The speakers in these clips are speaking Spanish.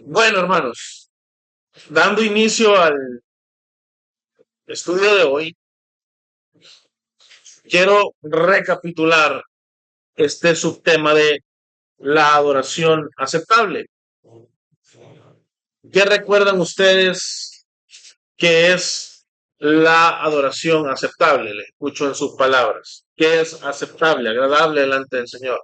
Bueno, hermanos, dando inicio al estudio de hoy, quiero recapitular este subtema de la adoración aceptable. ¿Qué recuerdan ustedes que es la adoración aceptable? Les escucho en sus palabras. ¿Qué es aceptable, agradable delante del Señor?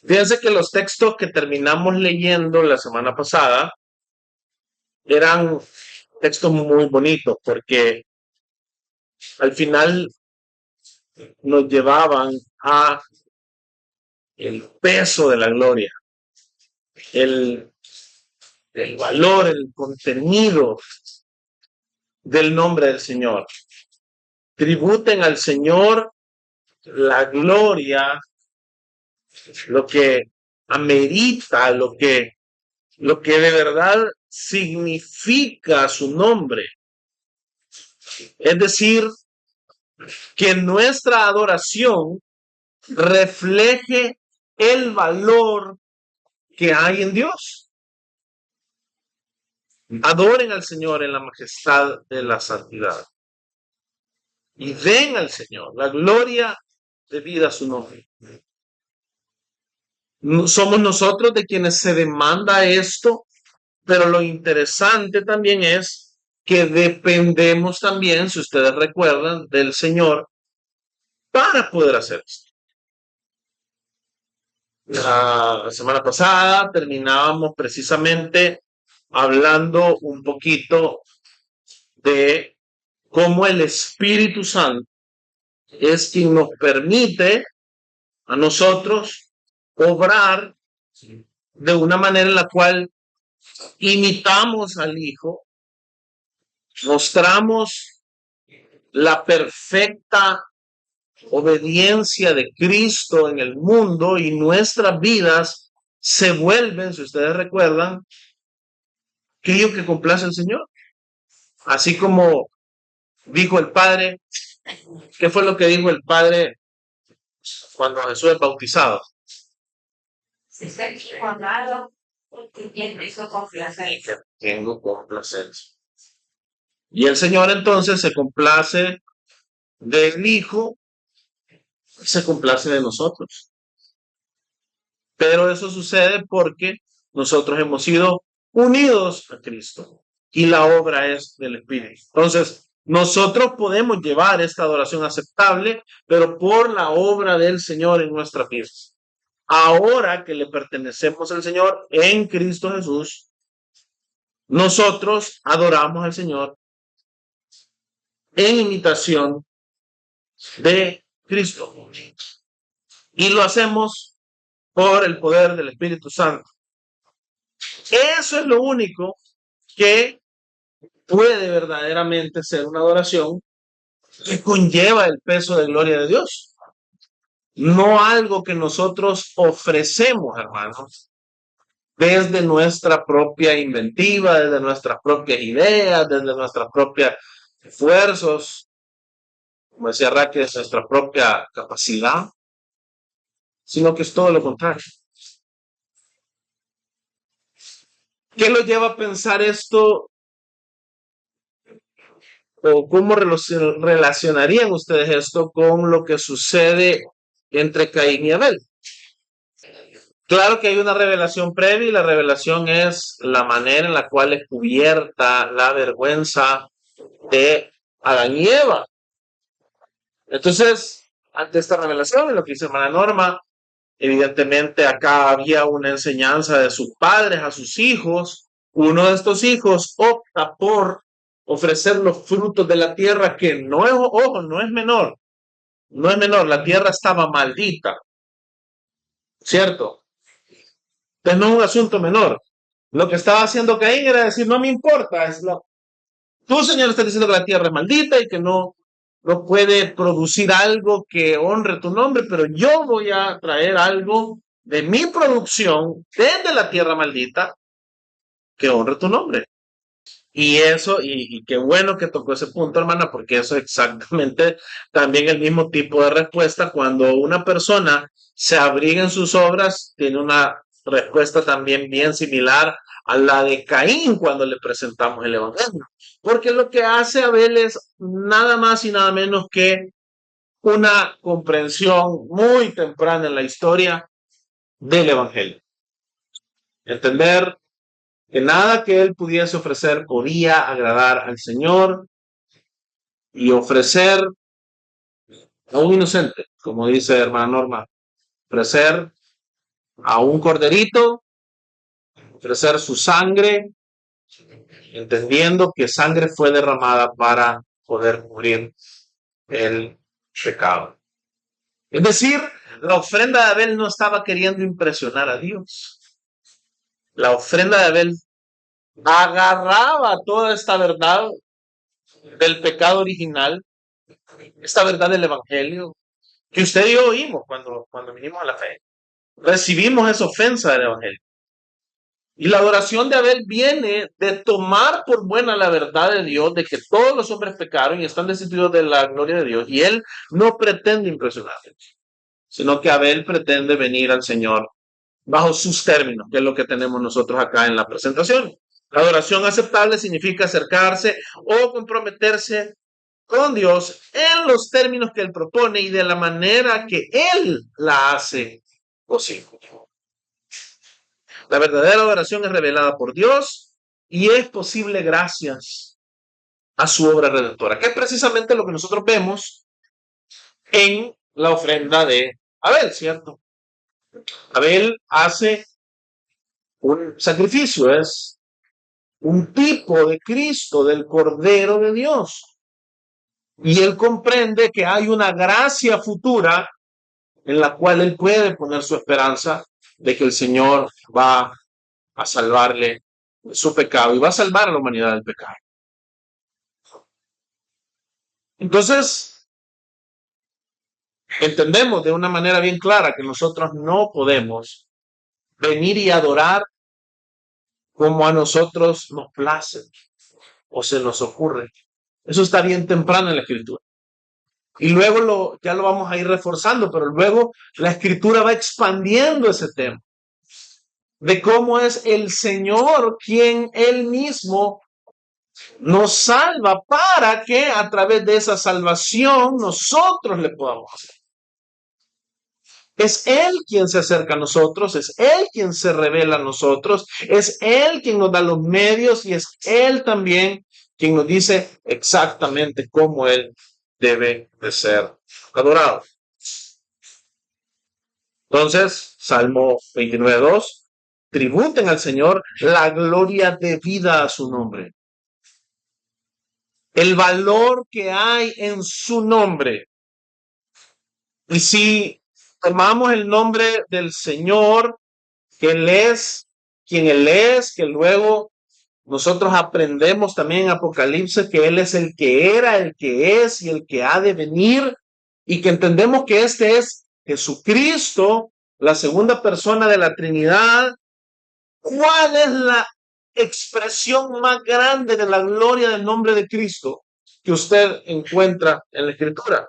Fíjense que los textos que terminamos leyendo la semana pasada eran textos muy bonitos porque al final nos llevaban a el peso de la gloria, el, el valor, el contenido del nombre del Señor. Tributen al Señor la gloria, lo que amerita, lo que de verdad significa su nombre. Es decir, que nuestra adoración refleje el valor que hay en Dios. Adoren al Señor en la majestad de la santidad. Y den al Señor la gloria debida a su nombre. Somos nosotros de quienes se demanda esto, pero lo interesante también es que dependemos también, si ustedes recuerdan, del Señor para poder hacer esto. La semana pasada terminábamos precisamente hablando un poquito de cómo el Espíritu Santo es quien nos permite a nosotros obrar de una manera en la cual imitamos al Hijo, mostramos la perfecta obediencia de Cristo en el mundo y nuestras vidas se vuelven, si ustedes recuerdan, aquello que complace al Señor. Así como dijo el Padre, ¿qué fue lo que dijo el Padre cuando Jesús es bautizado? Tengo complacencia. Y el Señor entonces se complace del Hijo, se complace de nosotros. Pero eso sucede porque nosotros hemos sido unidos a Cristo y la obra es del Espíritu. Entonces, nosotros podemos llevar esta adoración aceptable, pero por la obra del Señor en nuestras vidas. Ahora que le pertenecemos al Señor en Cristo Jesús, nosotros adoramos al Señor en imitación de Cristo. Y lo hacemos por el poder del Espíritu Santo. Eso es lo único que puede verdaderamente ser una adoración que conlleva el peso de gloria de Dios. No algo que nosotros ofrecemos, hermanos, desde nuestra propia inventiva, desde nuestras propias ideas, desde nuestros propios esfuerzos, como decía Raquel, nuestra propia capacidad, sino que es todo lo contrario. ¿Qué los lleva a pensar esto? ¿O cómo relacionarían ustedes esto con lo que sucede entre Caín y Abel? Claro que hay una revelación previa y la revelación es la manera en la cual es cubierta la vergüenza de Adán y Eva. Entonces, ante esta revelación, en lo que dice hermana Norma, evidentemente acá había una enseñanza de sus padres a sus hijos. Uno de estos hijos opta por ofrecer los frutos de la tierra, que no es, ojo, no es menor, no es menor, la tierra estaba maldita, ¿cierto? Entonces no es un asunto menor. Lo que estaba haciendo Caín era decir, no me importa, tú, Señor, estás diciendo que la tierra es maldita y que no puede producir algo que honre tu nombre, pero yo voy a traer algo de mi producción desde la tierra maldita que honre tu nombre. Y eso, y qué bueno que tocó ese punto, hermana, porque eso es exactamente también el mismo tipo de respuesta cuando una persona se abriga en sus obras, tiene una respuesta también bien similar a la de Caín cuando le presentamos el Evangelio. Porque lo que hace Abel es nada más y nada menos que una comprensión muy temprana en la historia del Evangelio. Entender que nada que él pudiese ofrecer podía agradar al Señor y ofrecer a un inocente, como dice hermana Norma, ofrecer a un corderito, ofrecer su sangre, entendiendo que sangre fue derramada para poder cubrir el pecado. Es decir, la ofrenda de Abel no estaba queriendo impresionar a Dios. La ofrenda de Abel agarraba toda esta verdad del pecado original, esta verdad del Evangelio, que usted y yo oímos cuando vinimos a la fe. Recibimos esa ofensa del Evangelio. Y la adoración de Abel viene de tomar por buena la verdad de Dios, de que todos los hombres pecaron y están destituidos de la gloria de Dios. Y él no pretende impresionarlos, sino que Abel pretende venir al Señor bajo sus términos, que es lo que tenemos nosotros acá en la presentación. La adoración aceptable significa acercarse o comprometerse con Dios en los términos que Él propone y de la manera que Él la hace posible. La verdadera adoración es revelada por Dios y es posible gracias a su obra redentora, que es precisamente lo que nosotros vemos en la ofrenda de Abel, ¿cierto? Abel hace un sacrificio, es un tipo de Cristo, del Cordero de Dios. Y él comprende que hay una gracia futura en la cual él puede poner su esperanza de que el Señor va a salvarle de su pecado y va a salvar a la humanidad del pecado. Entonces, entendemos de una manera bien clara que nosotros no podemos venir y adorar como a nosotros nos place o se nos ocurre. Eso está bien temprano en la Escritura. Y luego ya lo vamos a ir reforzando, pero luego la Escritura va expandiendo ese tema de cómo es el Señor quien Él mismo nos salva para que a través de esa salvación nosotros le podamos hacer. Es Él quien se acerca a nosotros, es Él quien se revela a nosotros, es Él quien nos da los medios y es Él también quien nos dice exactamente cómo Él debe de ser adorado. Entonces, Salmo 29:2, tributen al Señor la gloria debida a su nombre. El valor que hay en su nombre. Y si tomamos el nombre del Señor, que Él es quien Él es, que luego nosotros aprendemos también en Apocalipsis que Él es el que era, el que es y el que ha de venir, y que entendemos que este es Jesucristo, la segunda persona de la Trinidad. ¿Cuál es la expresión más grande de la gloria del nombre de Cristo que usted encuentra en la Escritura?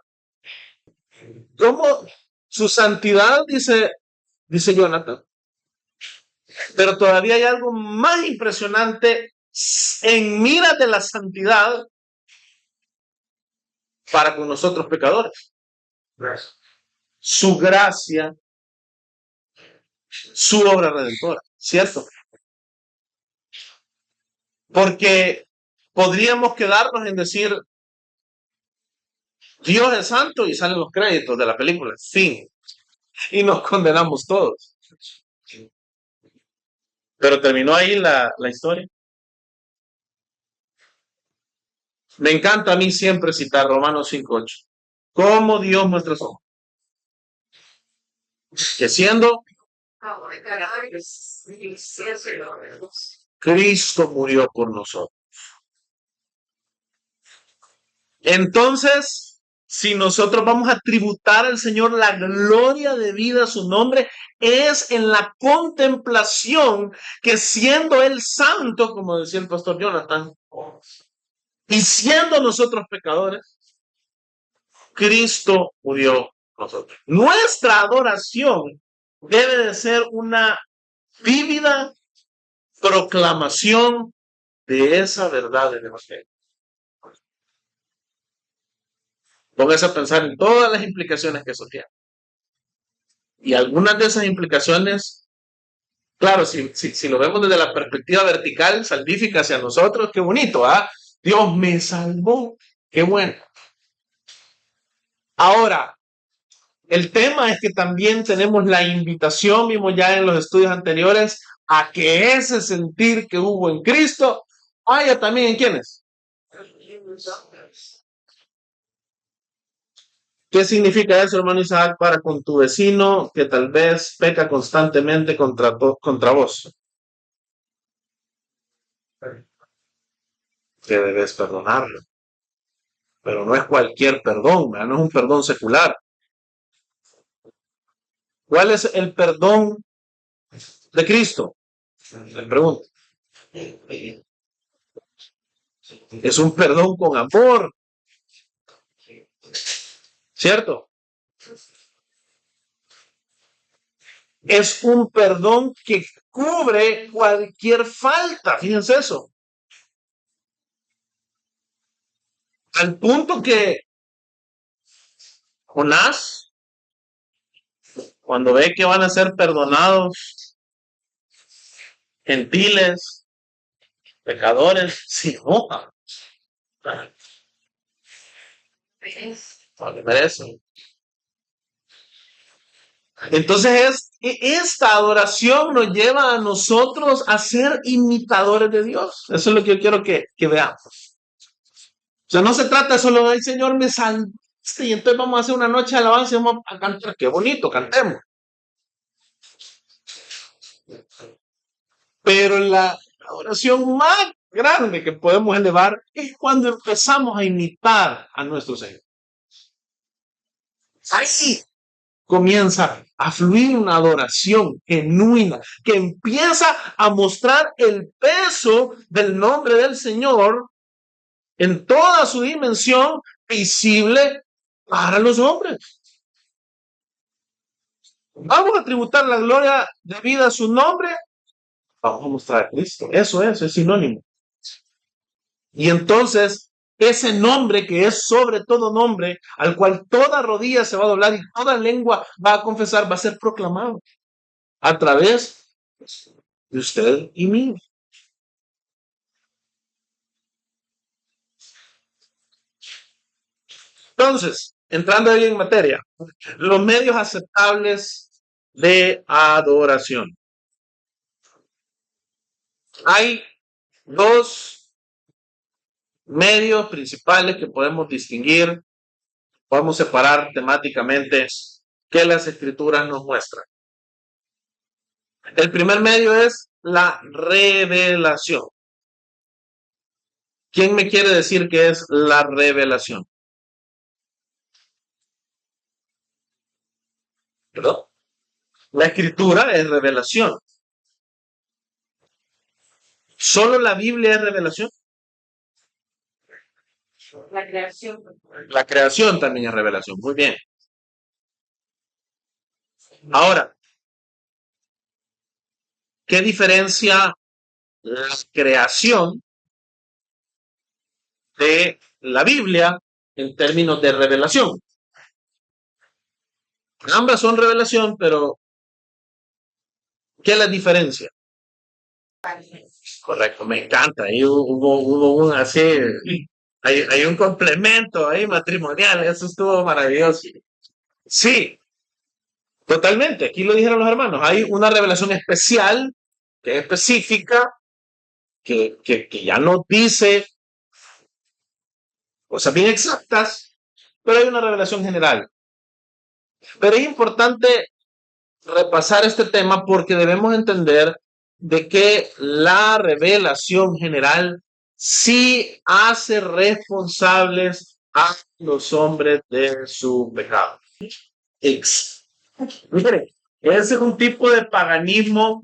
¿Cómo su santidad, dice Jonathan? Pero todavía hay algo más impresionante en miras de la santidad para con nosotros pecadores. Su gracia, su obra redentora, ¿cierto? Porque podríamos quedarnos en decir, Dios es santo y salen los créditos de la película, fin. Y nos condenamos todos. Pero terminó ahí la historia. Me encanta a mí siempre citar Romanos 5:8. Cómo Dios muestra su amor. Que siendo Cristo murió por nosotros. Entonces, si nosotros vamos a tributar al Señor la gloria debida a su nombre, es en la contemplación que siendo Él santo, como decía el pastor Jonathan, y siendo nosotros pecadores, Cristo murió por nosotros. Nuestra adoración debe de ser una vívida proclamación de esa verdad del Evangelio. Póngase a pensar en todas las implicaciones que eso tiene. Y algunas de esas implicaciones, claro, si lo vemos desde la perspectiva vertical, salvífica hacia nosotros, qué bonito, ¿ah? Dios me salvó, qué bueno. Ahora, el tema es que también tenemos la invitación, vimos ya en los estudios anteriores, a que ese sentir que hubo en Cristo haya también en quienes. ¿Qué significa eso, hermano Isaac, para con tu vecino que tal vez peca constantemente contra vos? Que debes perdonarlo. Pero no es cualquier perdón, ¿verdad? No es un perdón secular. ¿Cuál es el perdón de Cristo? Le pregunto. Es un perdón con amor, ¿cierto? Es un perdón que cubre cualquier falta. Fíjense eso. Al punto que Jonás, cuando ve que van a ser perdonados gentiles, pecadores, se enoja. No le merecen. Entonces esta adoración nos lleva a nosotros a ser imitadores de Dios. Eso es lo que yo quiero que veamos. O sea, no se trata solo de, Señor, me salvaste y entonces vamos a hacer una noche de alabanza y vamos a cantar. Qué bonito, cantemos. Pero la adoración más grande que podemos elevar es cuando empezamos a imitar a nuestro Señor. Ahí comienza a fluir una adoración genuina que empieza a mostrar el peso del nombre del Señor en toda su dimensión visible para los hombres. Vamos a tributar la gloria debida a su nombre. Vamos a mostrar a Cristo. Eso es sinónimo. Y entonces, ese nombre que es sobre todo nombre, al cual toda rodilla se va a doblar y toda lengua va a confesar, va a ser proclamado a través de usted y mí. Entonces, entrando ahí en materia, los medios aceptables de adoración. Hay dos medios principales que podemos distinguir, podemos separar temáticamente que las escrituras nos muestran. El primer medio es la revelación. ¿Quién me quiere decir qué es la revelación? ¿Perdón? La escritura es revelación. ¿Solo la Biblia es revelación? La creación. La creación también es revelación. Muy bien. Ahora, ¿qué diferencia la creación de la Biblia en términos de revelación? Ambas son revelación, pero ¿qué es la diferencia? Correcto, me encanta. Ahí hubo un así, hay un complemento ahí matrimonial, eso estuvo maravilloso. Sí, totalmente. Aquí lo dijeron los hermanos. Hay una revelación especial, que es específica, que ya nos dice cosas bien exactas, pero hay una revelación general. Pero es importante repasar este tema porque debemos entender de que la revelación general sí hace responsables a los hombres de su pecado. Mire, ese es un tipo de paganismo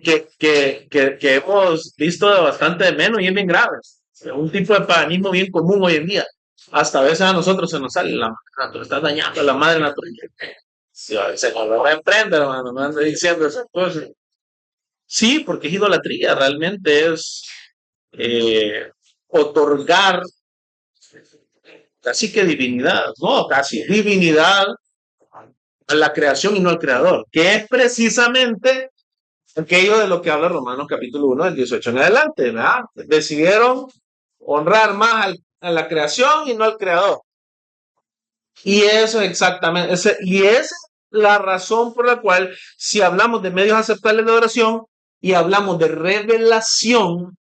que hemos visto de bastante de menos y es bien grave. Es un tipo de paganismo bien común hoy en día. Hasta a veces a nosotros se nos sale la madre, está dañando a la madre naturaleza. Sí, se nos va a emprender, hermano, me anda diciendo esas cosas. Sí, porque es idolatría, realmente es otorgar casi que divinidad, no, casi divinidad a la creación y no al creador, que es precisamente aquello de lo que habla Romanos capítulo 1 del 18 en adelante, ¿verdad? Decidieron honrar más a la creación y no al creador. Y eso es exactamente, y esa es la razón por la cual si hablamos de medios aceptables de oración y hablamos de revelación,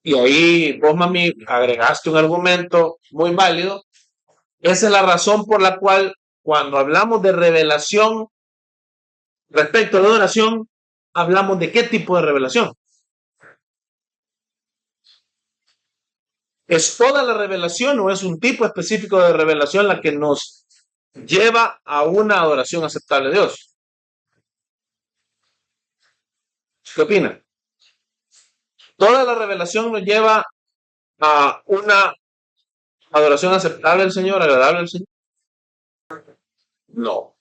y ahí vos, mami, agregaste un argumento muy válido, esa es la razón por la cual cuando hablamos de revelación respecto a la adoración, hablamos de qué tipo de revelación. ¿Es toda la revelación o es un tipo específico de revelación la que nos lleva a una adoración aceptable a Dios? ¿Qué opina? ¿Toda la revelación nos lleva a una adoración aceptable al Señor, agradable al Señor? No.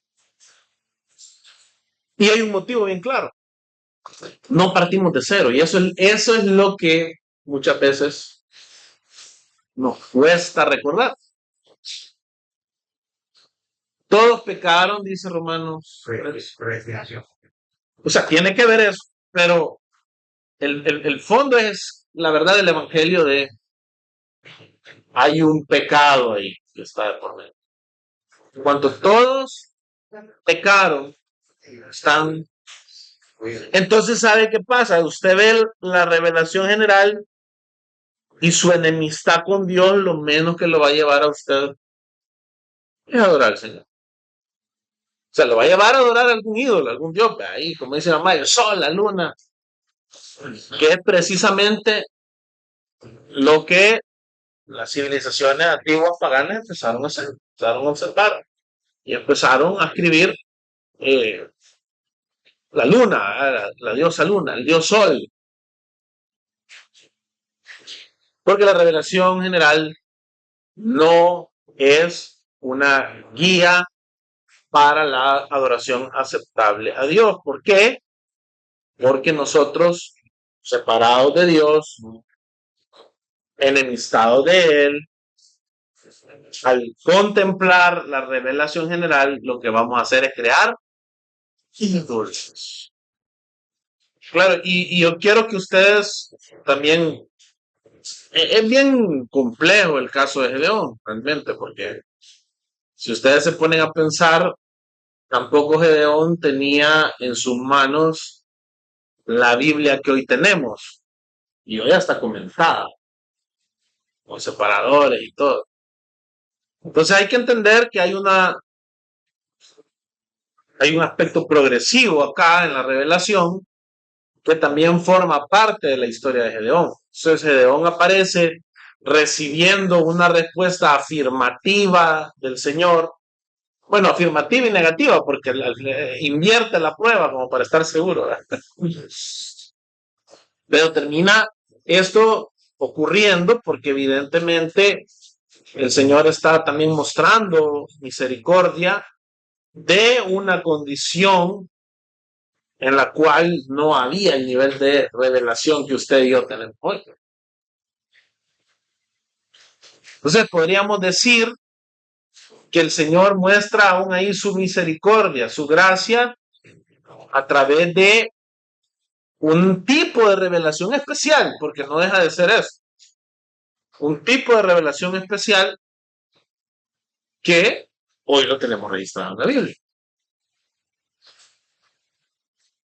Y hay un motivo bien claro. No partimos de cero. Y eso es lo que muchas veces nos cuesta recordar. Todos pecaron, dice Romanos. O sea, tiene que ver eso, pero el fondo es la verdad del Evangelio de hay un pecado ahí que está de por medio. En cuanto todos pecaron, están. Entonces, ¿sabe qué pasa? Usted ve la revelación general y su enemistad con Dios, lo menos que lo va a llevar a usted es adorar al Señor. O sea, lo va a llevar a adorar a algún ídolo, algún Dios, ahí, como dice la mamá, el sol, la luna, que es precisamente lo que las civilizaciones antiguas paganas empezaron a hacer, empezaron a observar y empezaron a escribir eh, la luna, la diosa luna, el dios sol, porque la revelación general no es una guía para la adoración aceptable a Dios. ¿Por qué? Porque nosotros, separados de Dios, enemistados de Él, al contemplar la revelación general, lo que vamos a hacer es crear ídolos. Claro, y yo quiero que ustedes también, es bien complejo el caso de Gedeón, realmente, porque si ustedes se ponen a pensar, tampoco Gedeón tenía en sus manos la Biblia que hoy tenemos, y hoy ya está comentada, con separadores y todo. Entonces hay que entender que hay un aspecto progresivo acá en la revelación que también forma parte de la historia de Gedeón. Entonces Gedeón aparece recibiendo una respuesta afirmativa del Señor, bueno, afirmativa y negativa, porque invierte la prueba como para estar seguro, ¿verdad? Pero termina esto ocurriendo porque evidentemente el Señor está también mostrando misericordia de una condición en la cual no había el nivel de revelación que usted y yo tenemos hoy. Entonces podríamos decir que el Señor muestra aún ahí su misericordia, su gracia, a través de un tipo de revelación especial, porque no deja de ser eso, un tipo de revelación especial que hoy lo tenemos registrado en la Biblia.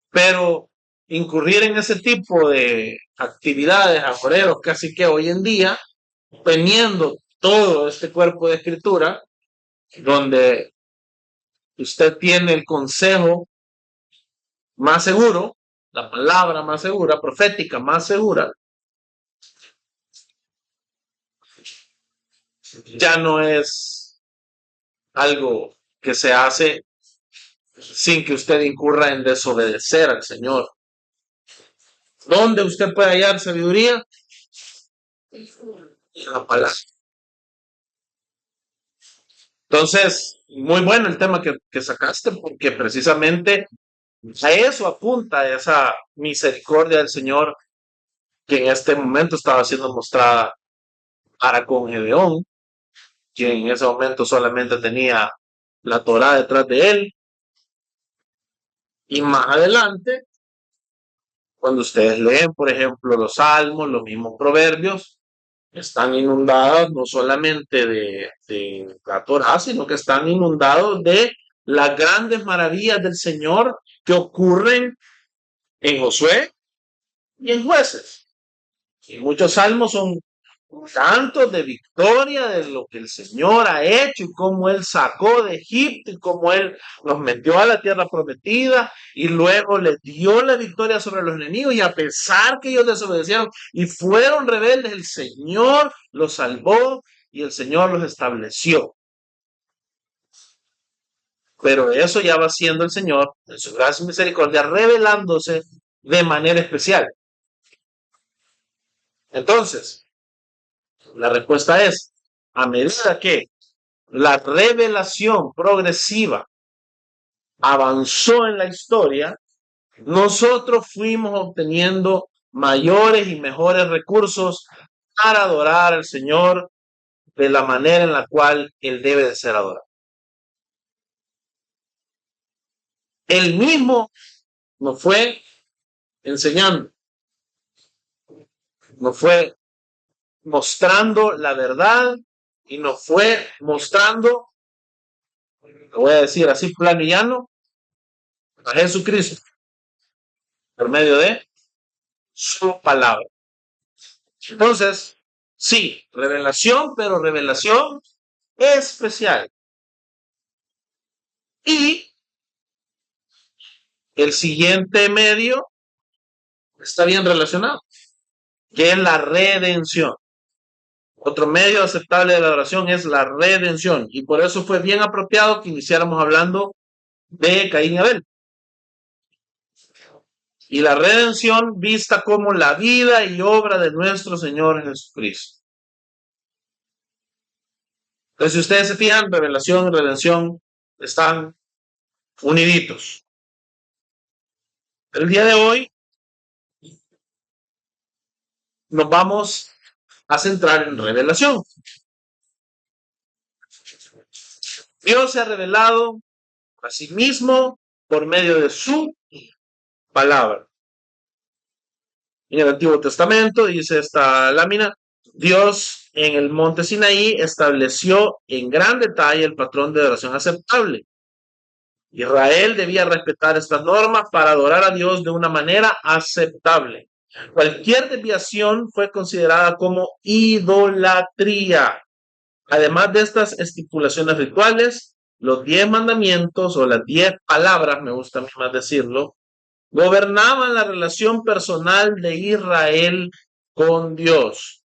Pero incurrir en ese tipo de actividades, aforeros, casi que hoy en día, teniendo todo este cuerpo de escritura, donde usted tiene el consejo más seguro, la palabra más segura, profética más segura, ya no es algo que se hace sin que usted incurra en desobedecer al Señor. ¿Dónde usted puede hallar sabiduría? En la palabra. Entonces, muy bueno el tema que sacaste, porque precisamente A eso apunta esa misericordia del Señor que en este momento estaba siendo mostrada para con Gedeón, quien en ese momento solamente tenía la Torá detrás de él. Y más adelante, cuando ustedes leen, por ejemplo, los Salmos, los mismos Proverbios, están inundados no solamente de la Torá, sino que están inundados de las grandes maravillas del Señor que ocurren en Josué y en Jueces. Y muchos salmos son cantos de victoria de lo que el Señor ha hecho y cómo Él sacó de Egipto y cómo Él los metió a la tierra prometida y luego les dio la victoria sobre los enemigos y a pesar que ellos desobedecieron y fueron rebeldes, el Señor los salvó y el Señor los estableció. Pero eso ya va siendo el Señor, en su gracia y misericordia, revelándose de manera especial. Entonces, la respuesta es, a medida que la revelación progresiva avanzó en la historia, nosotros fuimos obteniendo mayores y mejores recursos para adorar al Señor de la manera en la cual Él debe de ser adorado. Él mismo nos fue enseñando, nos fue mostrando la verdad y nos fue mostrando, lo voy a decir así plano y llano, a Jesucristo por medio de su palabra. Entonces, sí, revelación, pero revelación especial. Y el siguiente medio está bien relacionado, que es la redención. Otro medio aceptable de la adoración es la redención. Y por eso fue bien apropiado que iniciáramos hablando de Caín y Abel. Y la redención vista como la vida y obra de nuestro Señor Jesucristo. Entonces, si ustedes se fijan, revelación y redención están uniditos. El día de hoy nos vamos a centrar en revelación. Dios se ha revelado a sí mismo por medio de su palabra. En el Antiguo Testamento dice esta lámina, Dios en el monte Sinaí estableció en gran detalle el patrón de adoración aceptable. Israel debía respetar estas normas para adorar a Dios de una manera aceptable. Cualquier desviación fue considerada como idolatría. Además de estas estipulaciones rituales, los 10 mandamientos o las 10 palabras, me gusta más decirlo, gobernaban la relación personal de Israel con Dios.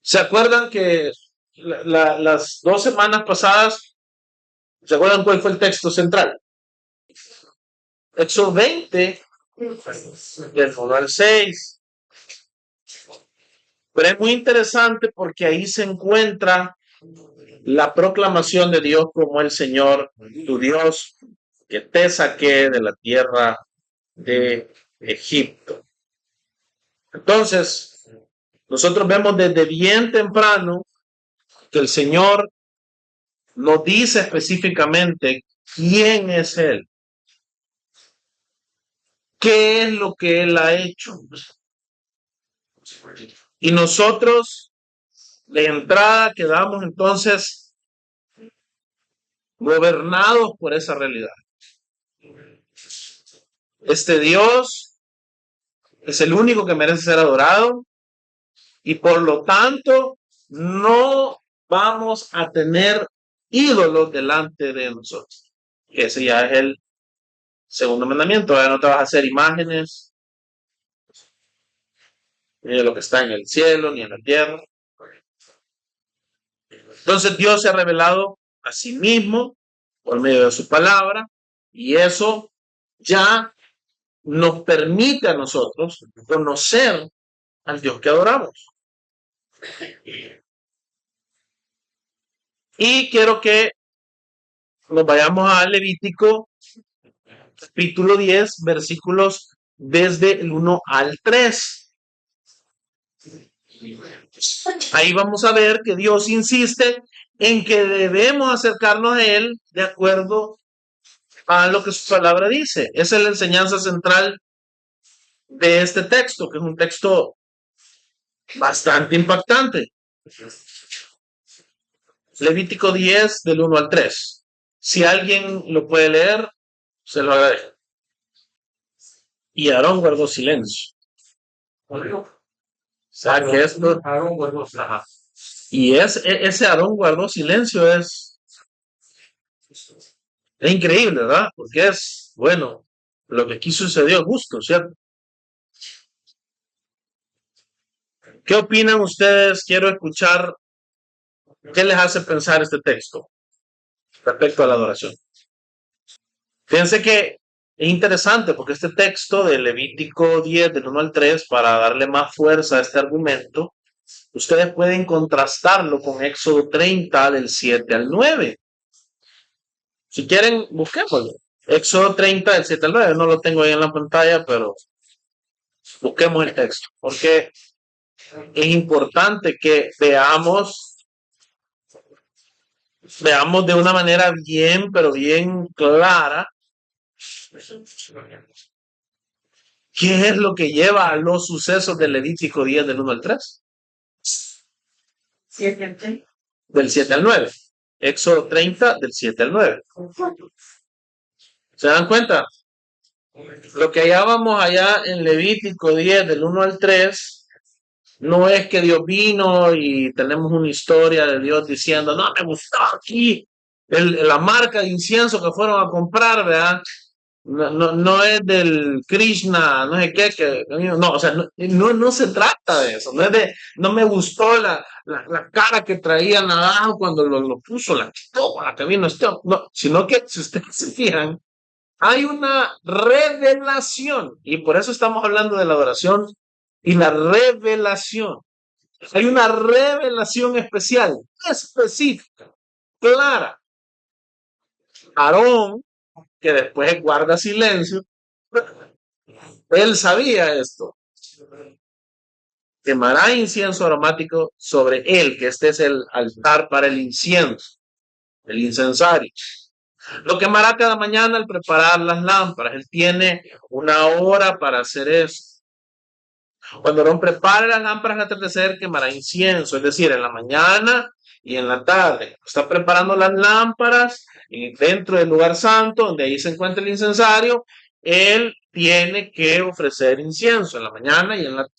¿Se acuerdan que las 2 semanas pasadas, se acuerdan cuál fue el texto central? Éxodo 20, del 1 al 6. Pero es muy interesante porque ahí se encuentra la proclamación de Dios como el Señor, tu Dios, que te saqué de la tierra de Egipto. Entonces, nosotros vemos desde bien temprano que el Señor nos dice específicamente quién es Él, qué es lo que Él ha hecho. Y nosotros de entrada quedamos entonces gobernados por esa realidad. Este Dios es el único que merece ser adorado y por lo tanto no vamos a tener ídolos delante de nosotros. Ese ya es el segundo mandamiento. Ya no te vas a hacer imágenes ni de lo que está en el cielo ni en la tierra. Entonces Dios se ha revelado a sí mismo por medio de su palabra y eso ya nos permite a nosotros conocer al Dios que adoramos. Y quiero que nos vayamos a Levítico capítulo 10, versículos desde el 1 al 3. Ahí vamos a ver que Dios insiste en que debemos acercarnos a Él de acuerdo a lo que su palabra dice. Esa es la enseñanza central de este texto, que es un texto bastante impactante. Levítico 10, del 1 al 3. Si alguien lo puede leer, se lo agradezco. Y Aarón guardó silencio. O sea que esto. Y ese Aarón guardó silencio es increíble, ¿verdad? Porque es, bueno, lo que aquí sucedió justo, ¿cierto? ¿Qué opinan ustedes? Quiero escuchar qué les hace pensar este texto respecto a la adoración. Fíjense que es interesante porque este texto de Levítico 10, del 1 al 3, para darle más fuerza a este argumento, ustedes pueden contrastarlo con Éxodo 30, del 7 al 9. Si quieren, busquémoslo. Éxodo 30, del 7 al 9. No lo tengo ahí en la pantalla, pero busquemos el texto. Porque es importante que veamos de una manera bien, pero bien clara, qué es lo que lleva a los sucesos del Levítico 10, del 1 al 3. Del 7 al 9. Éxodo 30, del 7 al 9. ¿Se dan cuenta? Lo que hallábamos allá en Levítico 10, del 1 al 3, no es que Dios vino y tenemos una historia de Dios diciendo, no, me gustó aquí la marca de incienso que fueron a comprar, ¿verdad? No es del Krishna, no sé qué, no, o sea, no se trata de eso, no me gustó la cara que traía Nadajo cuando lo puso, la quitó, la que vino no, sino que si ustedes se fijan, hay una revelación, y por eso estamos hablando de la adoración y la revelación. Hay una revelación especial, específica, clara. Aarón, que después guarda silencio, él sabía esto. Quemará incienso aromático sobre él, que este es el altar para el incienso, el incensario. Lo quemará cada mañana al preparar las lámparas. Él tiene una hora para hacer eso. Cuando Aarón prepare las lámparas al atardecer, quemará incienso, es decir, en la mañana y en la tarde. Está preparando las lámparas y dentro del lugar santo, donde ahí se encuentra el incensario, él tiene que ofrecer incienso en la mañana y en la tarde.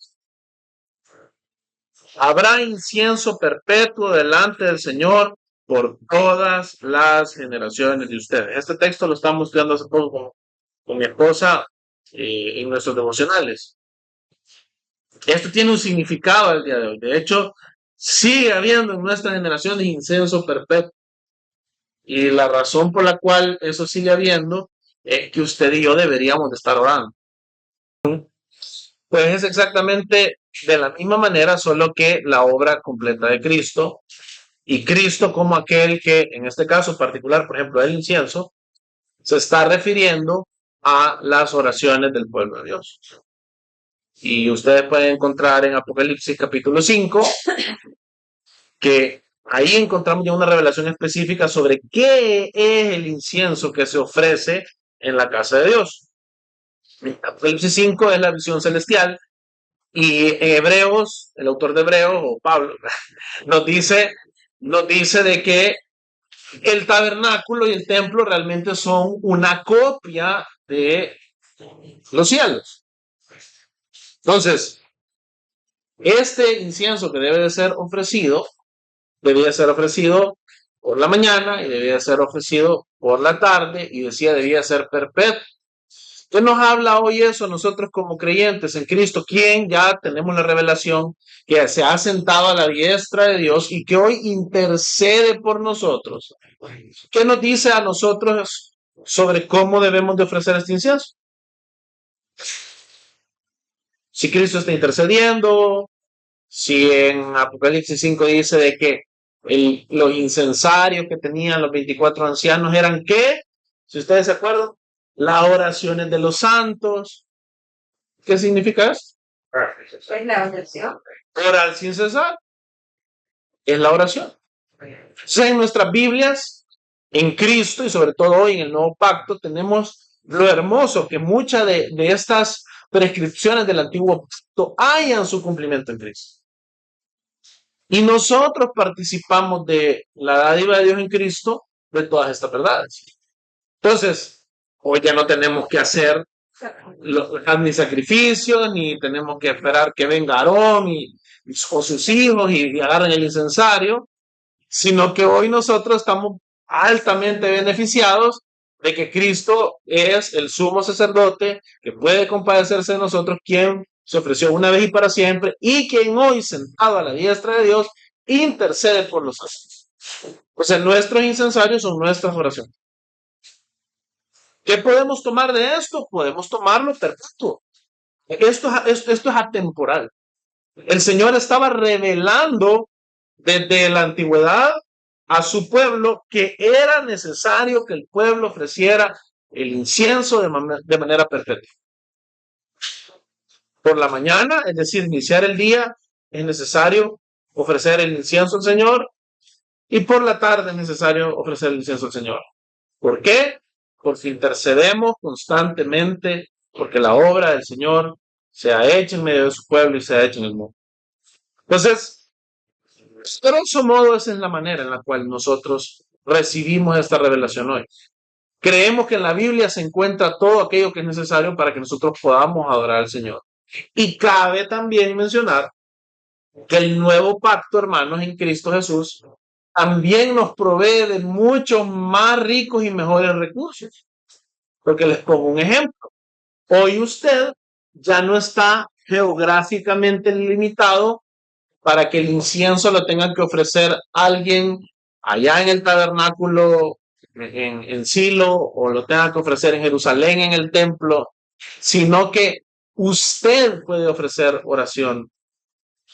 Habrá incienso perpetuo delante del Señor por todas las generaciones de ustedes. Este texto lo estamos estudiando hace poco con mi esposa en nuestros devocionales. Esto tiene un significado al día de hoy. De hecho, sigue habiendo en nuestra generación incienso perpetuo. Y la razón por la cual eso sigue habiendo es que usted y yo deberíamos de estar orando. Pues es exactamente de la misma manera, solo que la obra completa de Cristo y Cristo como aquel que, en este caso particular, por ejemplo, el incienso, se está refiriendo a las oraciones del pueblo de Dios. Y ustedes pueden encontrar en Apocalipsis capítulo 5 que ahí encontramos ya una revelación específica sobre qué es el incienso que se ofrece en la casa de Dios. Apocalipsis 5 es la visión celestial y en Hebreos, el autor de Hebreos, o Pablo, nos dice de que el tabernáculo y el templo realmente son una copia de los cielos. Entonces, este incienso que debe de ser ofrecido, debía ser ofrecido por la mañana y debía ser ofrecido por la tarde y debía ser perpetuo. ¿Qué nos habla hoy eso nosotros como creyentes en Cristo? ¿Quién ya tenemos la revelación que se ha sentado a la diestra de Dios y que hoy intercede por nosotros? ¿Qué nos dice a nosotros sobre cómo debemos de ofrecer este incienso? Si Cristo está intercediendo, si en Apocalipsis 5 dice de que los incensarios que tenían los 24 ancianos eran ¿qué? Si ustedes se acuerdan, las oraciones de los santos. ¿Qué significa eso? Es la oración. Orar sin cesar es la oración. Entonces, en nuestras Biblias, en Cristo y sobre todo hoy en el Nuevo Pacto, tenemos lo hermoso que muchas de estas prescripciones del Antiguo Pacto hayan su cumplimiento en Cristo. Y nosotros participamos de la dádiva de Dios en Cristo de todas estas verdades. Entonces, hoy ya no tenemos que hacer ni sacrificios, ni tenemos que esperar que venga Aarón o sus hijos y agarren el incensario, sino que hoy nosotros estamos altamente beneficiados de que Cristo es el sumo sacerdote que puede compadecerse de nosotros, quien se ofreció una vez y para siempre, y quien hoy, sentado a la diestra de Dios, intercede por nosotros. O sea, nuestros incensarios son nuestras oraciones. ¿Qué podemos tomar de esto? Podemos tomarlo perpetuo. Esto es atemporal. El Señor estaba revelando desde la antigüedad a su pueblo que era necesario que el pueblo ofreciera el incienso de manera perpetua. Por la mañana, es decir, iniciar el día, es necesario ofrecer el incienso al Señor, y por la tarde es necesario ofrecer el incienso al Señor. ¿Por qué? Porque intercedemos constantemente, porque la obra del Señor se ha hecho en medio de su pueblo y se ha hecho en el mundo. Entonces, de grosso modo, esa es la manera en la cual nosotros recibimos esta revelación hoy. Creemos que en la Biblia se encuentra todo aquello que es necesario para que nosotros podamos adorar al Señor. Y cabe también mencionar que el nuevo pacto, hermanos, en Cristo Jesús, también nos provee de muchos más ricos y mejores recursos. Porque les pongo un ejemplo. Hoy usted ya no está geográficamente limitado para que el incienso lo tenga que ofrecer alguien allá en el tabernáculo en Silo o lo tenga que ofrecer en Jerusalén en el templo, sino que usted puede ofrecer oración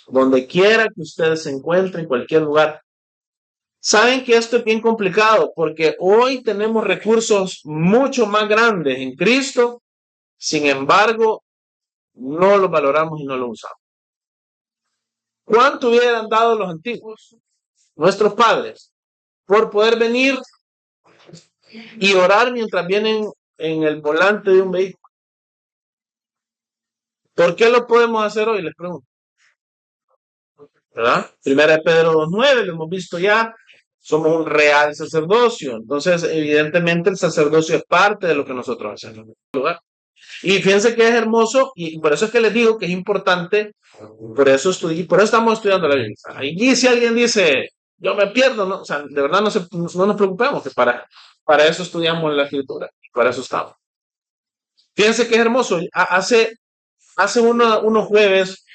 donde quiera que usted se encuentre, en cualquier lugar. Saben que esto es bien complicado porque hoy tenemos recursos mucho más grandes en Cristo, sin embargo, no los valoramos y no los usamos. ¿Cuánto hubieran dado los antiguos, nuestros padres, por poder venir y orar mientras vienen en el volante de un vehículo? ¿Por qué lo podemos hacer hoy? Les pregunto. ¿Verdad? Primera de Pedro 2:9, lo hemos visto ya. Somos un real sacerdocio. Entonces, evidentemente, el sacerdocio es parte de lo que nosotros hacemos. Y fíjense que es hermoso, y por eso es que les digo que es importante, por eso estamos estudiando la Biblia. Y si alguien dice, yo me pierdo, ¿no? O sea, de verdad no nos preocupemos, que para eso estudiamos la escritura, para eso estamos. Fíjense que es hermoso. Hace unos jueves,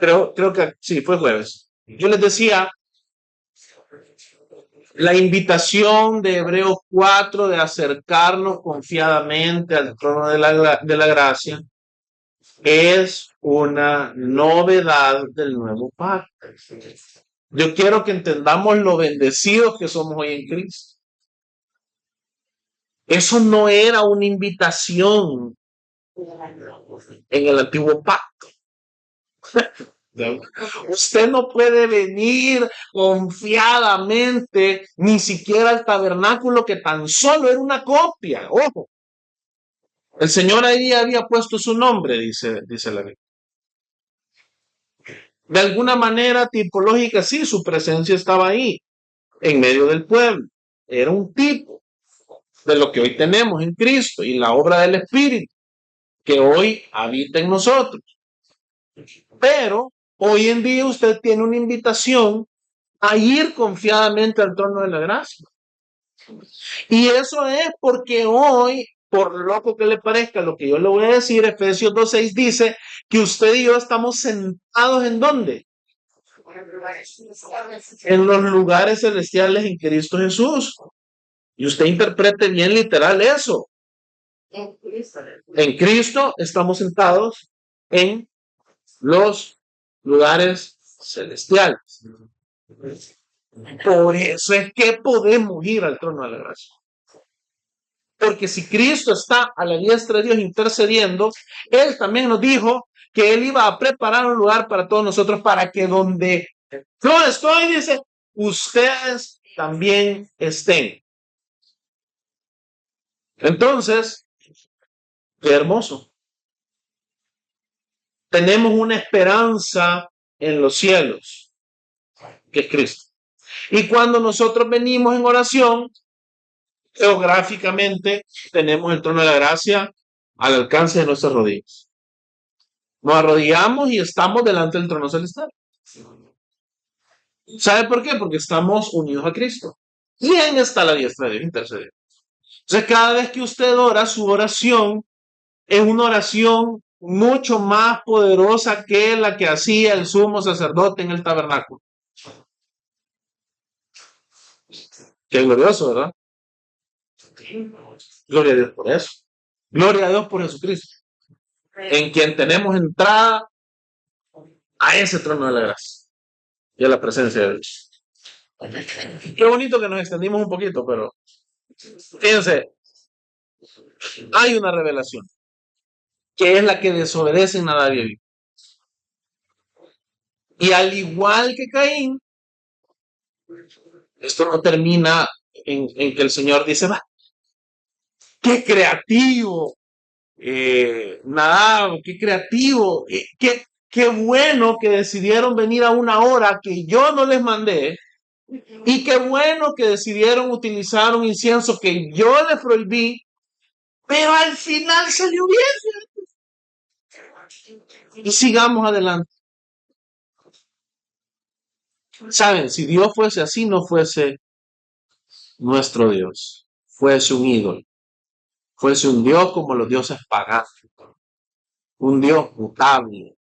creo que sí, fue jueves, yo les decía la invitación de Hebreos 4 de acercarnos confiadamente al trono de la gracia es una novedad del nuevo pacto. Yo quiero que entendamos lo bendecidos que somos hoy en Cristo. Eso no era una invitación en el antiguo pacto. Usted no puede venir confiadamente ni siquiera al tabernáculo, que tan solo era una copia. Ojo, el Señor ahí había puesto su nombre, dice la Biblia. De alguna manera tipológica, sí, su presencia estaba ahí, en medio del pueblo. Era un tipo de lo que hoy tenemos en Cristo y la obra del Espíritu que hoy habita en nosotros. Pero hoy en día usted tiene una invitación a ir confiadamente al trono de la gracia. Y eso es porque hoy, por loco que le parezca lo que yo le voy a decir, Efesios 2:6 dice que usted y yo estamos sentados ¿en dónde? En los lugares celestiales en Cristo Jesús. Y usted interprete bien literal eso. En Cristo estamos sentados en los lugares celestiales. Por eso es que podemos ir al trono de la gracia. Porque si Cristo está a la diestra de Dios intercediendo, Él también nos dijo que Él iba a preparar un lugar para todos nosotros, para que donde yo estoy, dice, ustedes también estén. Entonces, qué hermoso. Tenemos una esperanza en los cielos, que es Cristo. Y cuando nosotros venimos en oración, geográficamente tenemos el trono de la gracia al alcance de nuestras rodillas. Nos arrodillamos y estamos delante del trono celestial. ¿Sabe por qué? Porque estamos unidos a Cristo. ¿Quién está a la diestra de Dios intercediendo? Entonces, cada vez que usted ora, su oración es una oración mucho más poderosa que la que hacía el sumo sacerdote en el tabernáculo. Qué glorioso, ¿verdad? Gloria a Dios por eso. Gloria a Dios por Jesucristo, en quien tenemos entrada a ese trono de la gracia y a la presencia de Dios. Qué bonito que nos extendimos un poquito, pero fíjense, hay una revelación que es la que desobedece en nada vive. Y al igual que Caín, esto no termina en que el Señor dice, va, qué creativo, nada, qué creativo, qué bueno que decidieron venir a una hora que yo no les mandé, y qué bueno que decidieron utilizar un incienso que yo les prohibí, pero al final salió bien. Y sigamos adelante. Saben, si Dios fuese así, no fuese nuestro Dios, fuese un ídolo, fuese un Dios como los dioses paganos, un Dios mutable,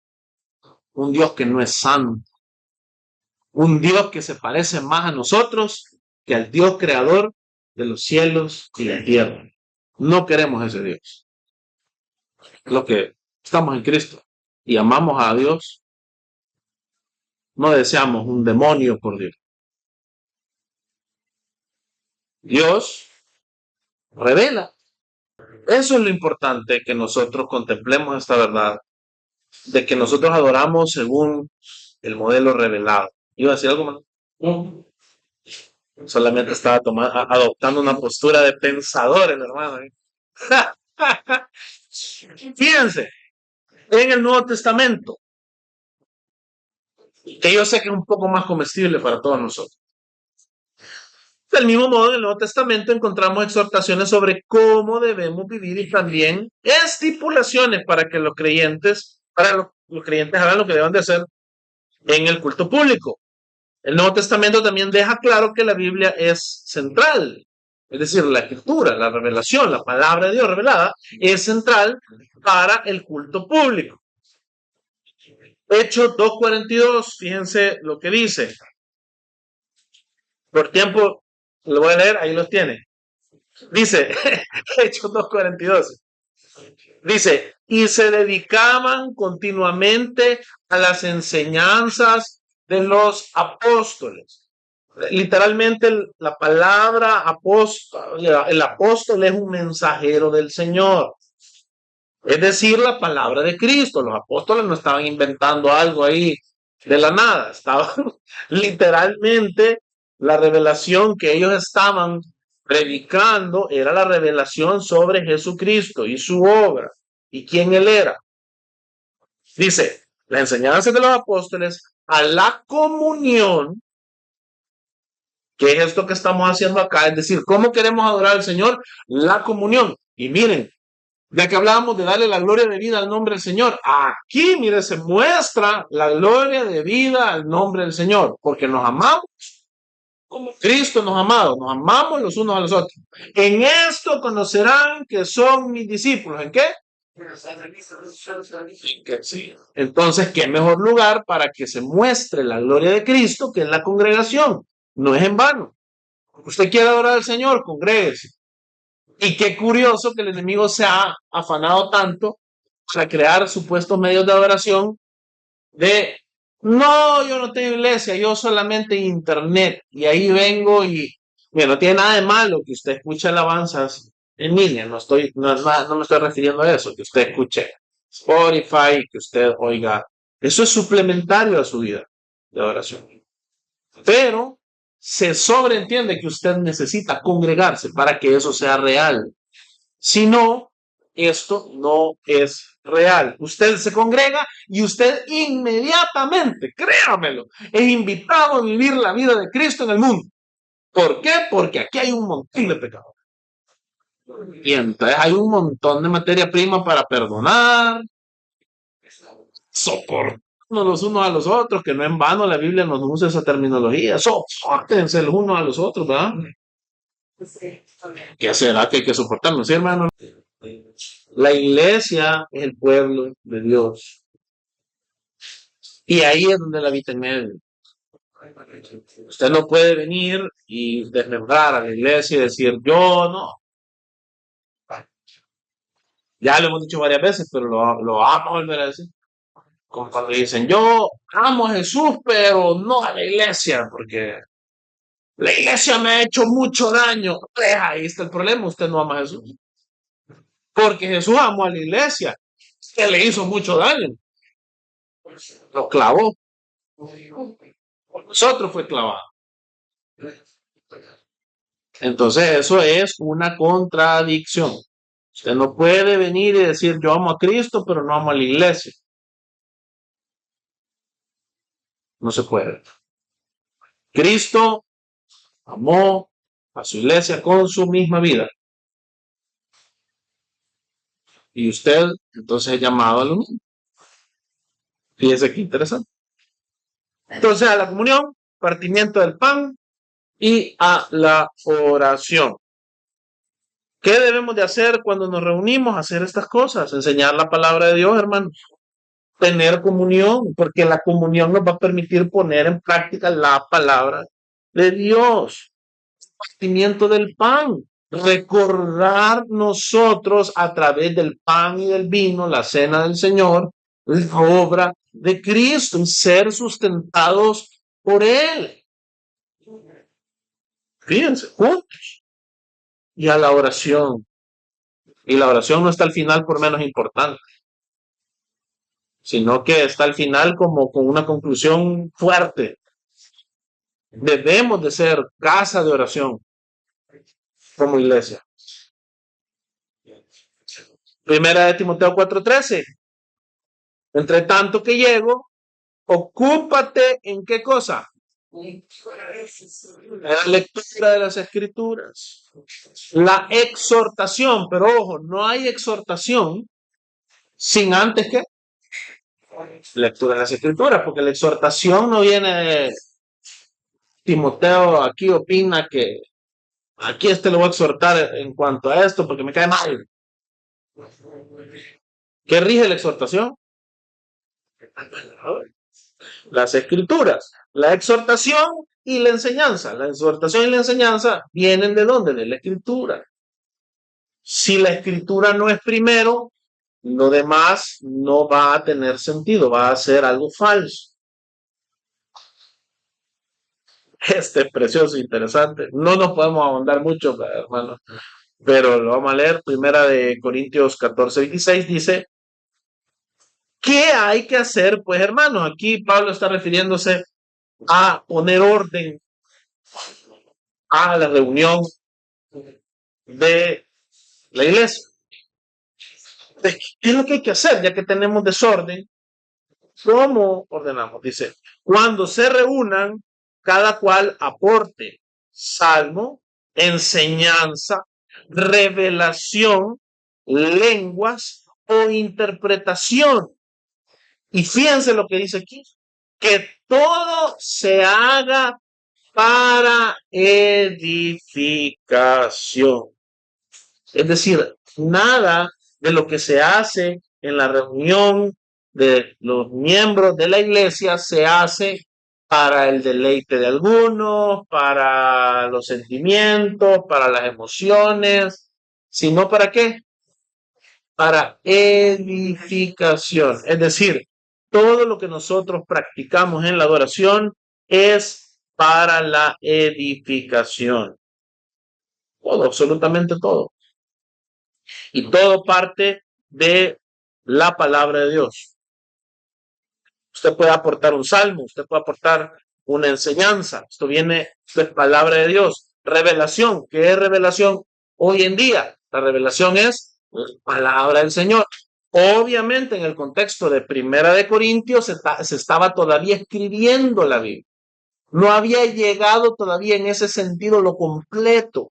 un Dios que no es santo, un Dios que se parece más a nosotros que al Dios creador de los cielos y la tierra. No queremos ese Dios. Los que estamos en Cristo y amamos a Dios, no deseamos un demonio por Dios. Dios revela. Eso es lo importante, que nosotros contemplemos esta verdad, de que nosotros adoramos según el modelo revelado. ¿Iba a decir algo más? No. Solamente estaba adoptando una postura de pensador, el hermano. Fíjense, en el Nuevo Testamento, que yo sé que es un poco más comestible para todos nosotros. Del mismo modo, en el Nuevo Testamento encontramos exhortaciones sobre cómo debemos vivir y también estipulaciones para que los creyentes hagan lo que deben de hacer en el culto público. El Nuevo Testamento también deja claro que la Biblia es central. Es decir, la escritura, la revelación, la palabra de Dios revelada es central para el culto público. Hechos 2:42, fíjense lo que dice. Por tiempo, lo voy a leer, ahí los tiene. Dice, Hechos 2:42. Dice, y se dedicaban continuamente a las enseñanzas de los apóstoles. Literalmente la palabra apóstol, el apóstol es un mensajero del Señor. Es decir, la palabra de Cristo. Los apóstoles no estaban inventando algo ahí de la nada. Estaban literalmente, la revelación que ellos estaban predicando era la revelación sobre Jesucristo y su obra y quién Él era. Dice, la enseñanza de los apóstoles a la comunión, que es esto que estamos haciendo acá, es decir, ¿cómo queremos adorar al Señor? La comunión. Y miren, ya que hablábamos de darle la gloria de vida al nombre del Señor, aquí, mire, se muestra la gloria de vida al nombre del Señor, porque nos amamos como Cristo nos ha amado, nos amamos los unos a los otros. En esto conocerán que son mis discípulos. ¿En qué? Sí. Entonces, ¿qué mejor lugar para que se muestre la gloria de Cristo que en la congregación? No es en vano. Usted quiere adorar al Señor, congréguese. Y qué curioso que el enemigo se ha afanado tanto para crear supuestos medios de adoración no, yo no tengo iglesia, yo solamente internet. Y ahí vengo y, bueno, no tiene nada de malo que usted escuche alabanzas en línea, no me estoy refiriendo a eso, que usted escuche Spotify, que usted oiga, eso es suplementario a su vida de oración. Pero se sobreentiende que usted necesita congregarse para que eso sea real. Si no, esto no es real. Usted se congrega y usted inmediatamente, créamelo, es invitado a vivir la vida de Cristo en el mundo. ¿Por qué? Porque aquí hay un montón de pecados. Y entonces hay un montón de materia prima para perdonar, soportarnos los unos a los otros, que no en vano la Biblia nos usa esa terminología. Sopórtense los unos a los otros, ¿verdad? ¿Qué será que hay que soportarnos, sí, hermano? La iglesia es el pueblo de Dios. Y ahí es donde la habita en medio. Usted no puede venir y desmembrar a la iglesia y decir, yo no. Ya lo hemos dicho varias veces, pero lo vamos a volver a decir. Como cuando dicen, yo amo a Jesús, pero no a la iglesia, porque la iglesia me ha hecho mucho daño. Pues ahí está el problema, usted no ama a Jesús. Porque Jesús amó a la iglesia, que le hizo mucho daño. Lo clavó. Por nosotros fue clavado. Entonces eso es una contradicción. Usted no puede venir y decir yo amo a Cristo, pero no amo a la iglesia. No se puede. Cristo amó a su iglesia con su misma vida. Y usted entonces es llamado a lo mismo. Fíjese qué interesante. Entonces a la comunión, partimiento del pan y a la oración. ¿Qué debemos de hacer cuando nos reunimos? Hacer estas cosas, enseñar la palabra de Dios, hermanos. Tener comunión, porque la comunión nos va a permitir poner en práctica la palabra de Dios. Partimiento del pan. Recordar nosotros a través del pan y del vino, la cena del Señor, la obra de Cristo y ser sustentados por Él. Fíjense, juntos. Y a la oración. Y la oración no está al final por menos importante, sino que está al final como con una conclusión fuerte. Debemos de ser casa de oración como iglesia. Primera de Timoteo 4:13. Entre tanto que llego, ocúpate en qué cosa? En la lectura de las escrituras. La exhortación, pero ojo, no hay exhortación sin antes que lectura de las escrituras, porque la exhortación no viene de Timoteo, aquí opina que aquí lo voy a exhortar en cuanto a esto porque me cae mal. ¿Qué rige la exhortación? Las escrituras, la exhortación y la enseñanza. La exhortación y la enseñanza vienen ¿de dónde? De la escritura. Si la escritura no es primero, lo demás no va a tener sentido, va a ser algo falso. Este es precioso e interesante. No nos podemos ahondar mucho, hermanos, pero lo vamos a leer. Primera de Corintios 14:26 dice, ¿qué hay que hacer? Pues hermanos, aquí Pablo está refiriéndose a poner orden a la reunión de la iglesia. ¿Qué es lo que hay que hacer? Ya que tenemos desorden, ¿cómo ordenamos? Dice, cuando se reúnan, cada cual aporte salmo, enseñanza, revelación, lenguas o interpretación. Y fíjense lo que dice aquí, que todo se haga para edificación. Es decir, nada de lo que se hace en la reunión de los miembros de la iglesia se hace para el deleite de algunos, para los sentimientos, para las emociones, sino para qué? Para edificación. Es decir, todo lo que nosotros practicamos en la adoración es para la edificación. Todo, absolutamente todo. Y todo parte de la palabra de Dios. Usted puede aportar un salmo, usted puede aportar una enseñanza. Esto es palabra de Dios. Revelación. ¿Qué es revelación hoy en día? La revelación es la palabra del Señor. Obviamente, en el contexto de Primera de Corintios se estaba todavía escribiendo la Biblia. No había llegado todavía en ese sentido lo completo.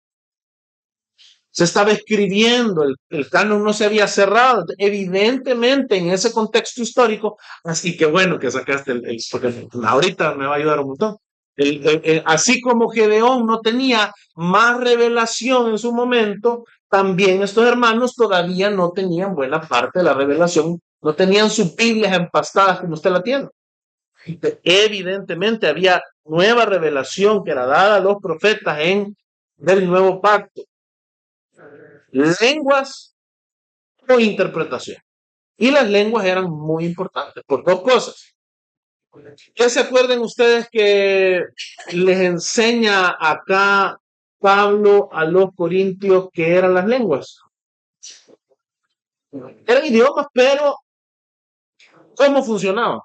Se estaba escribiendo, el canon no se había cerrado, evidentemente en ese contexto histórico, así que bueno que sacaste porque ahorita me va a ayudar un montón. Así como Gedeón no tenía más revelación en su momento, también estos hermanos todavía no tenían buena parte de la revelación, no tenían sus Biblias empastadas como usted la tiene. Evidentemente había nueva revelación que era dada a los profetas del nuevo pacto. Lenguas o interpretación. Y las lenguas eran muy importantes por dos cosas. ¿Qué se acuerdan ustedes que les enseña acá Pablo a los corintios que eran las lenguas? Eran idiomas, pero ¿cómo funcionaban?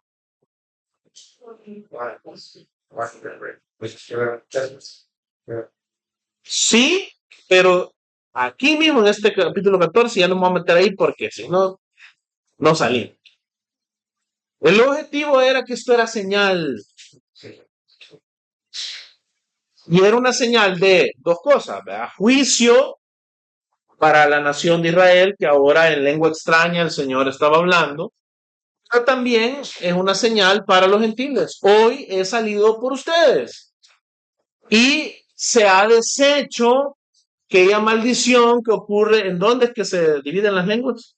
Sí, pero aquí mismo en este capítulo 14 ya no me voy a meter ahí porque si no, no salí. El objetivo era que esto era señal. Y era una señal de dos cosas, ¿verdad? Juicio para la nación de Israel, que ahora en lengua extraña el Señor estaba hablando, pero también es una señal para los gentiles. Hoy he salido por ustedes y se ha deshecho aquella maldición que ocurre. ¿En dónde es que se dividen las lenguas?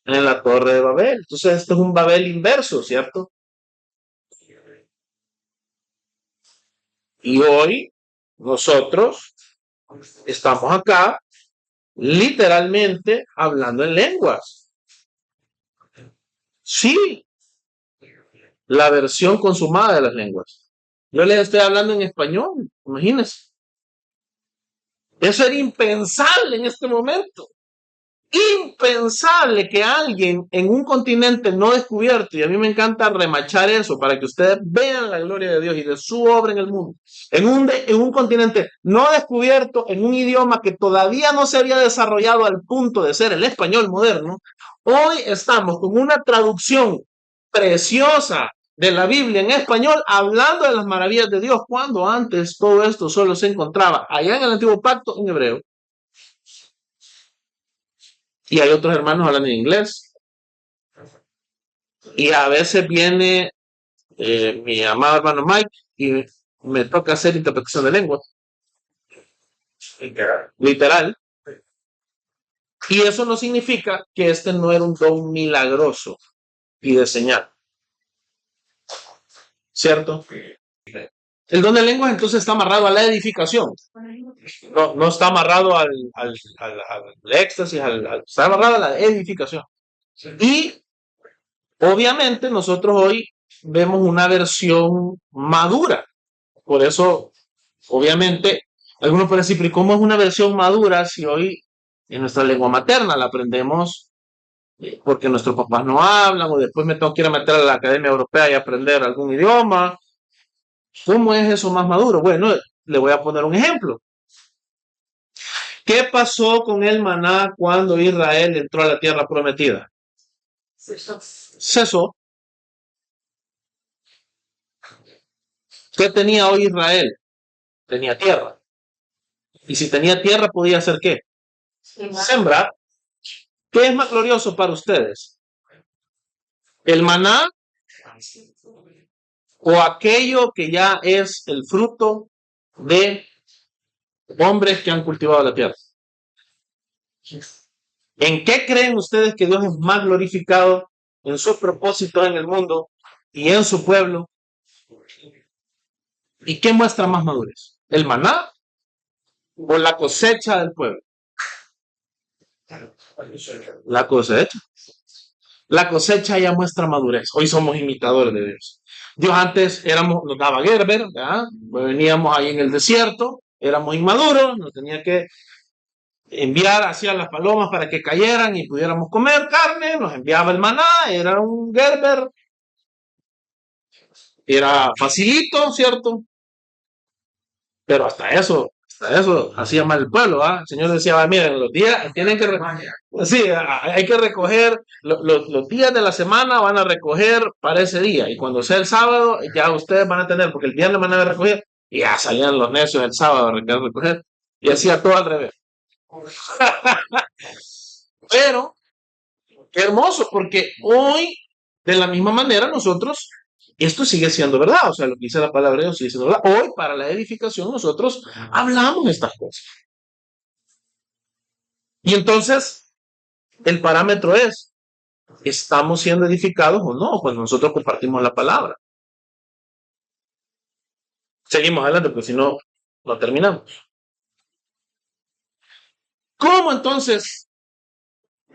En la Torre de Babel. Entonces, esto es un Babel inverso, ¿cierto? Y hoy nosotros estamos acá literalmente hablando en lenguas. Sí, la versión consumada de las lenguas. Yo les estoy hablando en español, imagínense. Eso era impensable en este momento. Impensable que alguien en un continente no descubierto, y a mí me encanta remachar eso para que ustedes vean la gloria de Dios y de su obra en el mundo, en un continente no descubierto, en un idioma que todavía no se había desarrollado al punto de ser el español moderno, hoy estamos con una traducción preciosa de la Biblia en español, hablando de las maravillas de Dios, cuando antes todo esto solo se encontraba allá en el Antiguo Pacto en hebreo. Y hay otros hermanos hablando en inglés. Y a veces viene mi amado hermano Mike y me toca hacer interpretación de lengua. Literal. Y eso no significa que este no era un don milagroso y de señal. ¿Cierto? El don de lenguas entonces está amarrado a la edificación. No está amarrado al éxtasis, está amarrado a la edificación. Y obviamente nosotros hoy vemos una versión madura. Por eso, obviamente, algunos pueden decir, pero ¿cómo es una versión madura si hoy en nuestra lengua materna la aprendemos porque nuestros papás no hablan o después me tengo que ir a meter a la Academia Europea y aprender algún idioma? ¿Cómo es eso más maduro? Bueno, le voy a poner un ejemplo. ¿Qué pasó con el maná cuando Israel entró a la tierra prometida? Cesó. ¿Qué tenía hoy Israel? Tenía tierra. Y si tenía tierra, podía hacer ¿qué? Sembrar. ¿Qué es más glorioso para ustedes? ¿El maná o aquello que ya es el fruto de hombres que han cultivado la tierra? ¿En qué creen ustedes que Dios es más glorificado en sus propósitos en el mundo y en su pueblo? ¿Y qué muestra más madurez? ¿El maná o la cosecha del pueblo? La cosecha. La cosecha ya muestra madurez. Hoy somos imitadores de Dios. Dios antes nos daba Gerber, ¿verdad? Veníamos ahí en el desierto, éramos inmaduros, nos tenía que enviar hacia las palomas para que cayeran y pudiéramos comer carne, nos enviaba el maná, era un Gerber, era facilito, ¿cierto? Pero hasta eso hacía mal el pueblo, ¿ah? El Señor decía, "Va, miren, los días tienen que, sí, hay que recoger, los días de la semana van a recoger para ese día, y cuando sea el sábado, ya ustedes van a tener, porque el viernes van a recoger, y ya salían los necios el sábado a recoger, y hacía todo al revés. Pero, qué hermoso, porque hoy, de la misma manera, nosotros, esto sigue siendo verdad, o sea, lo que dice la palabra de Dios sigue siendo verdad. Hoy, para la edificación, nosotros hablamos estas cosas. Y entonces, el parámetro es, ¿estamos siendo edificados o no? Pues nosotros compartimos la palabra. Seguimos adelante, porque si no, no terminamos. ¿Cómo entonces?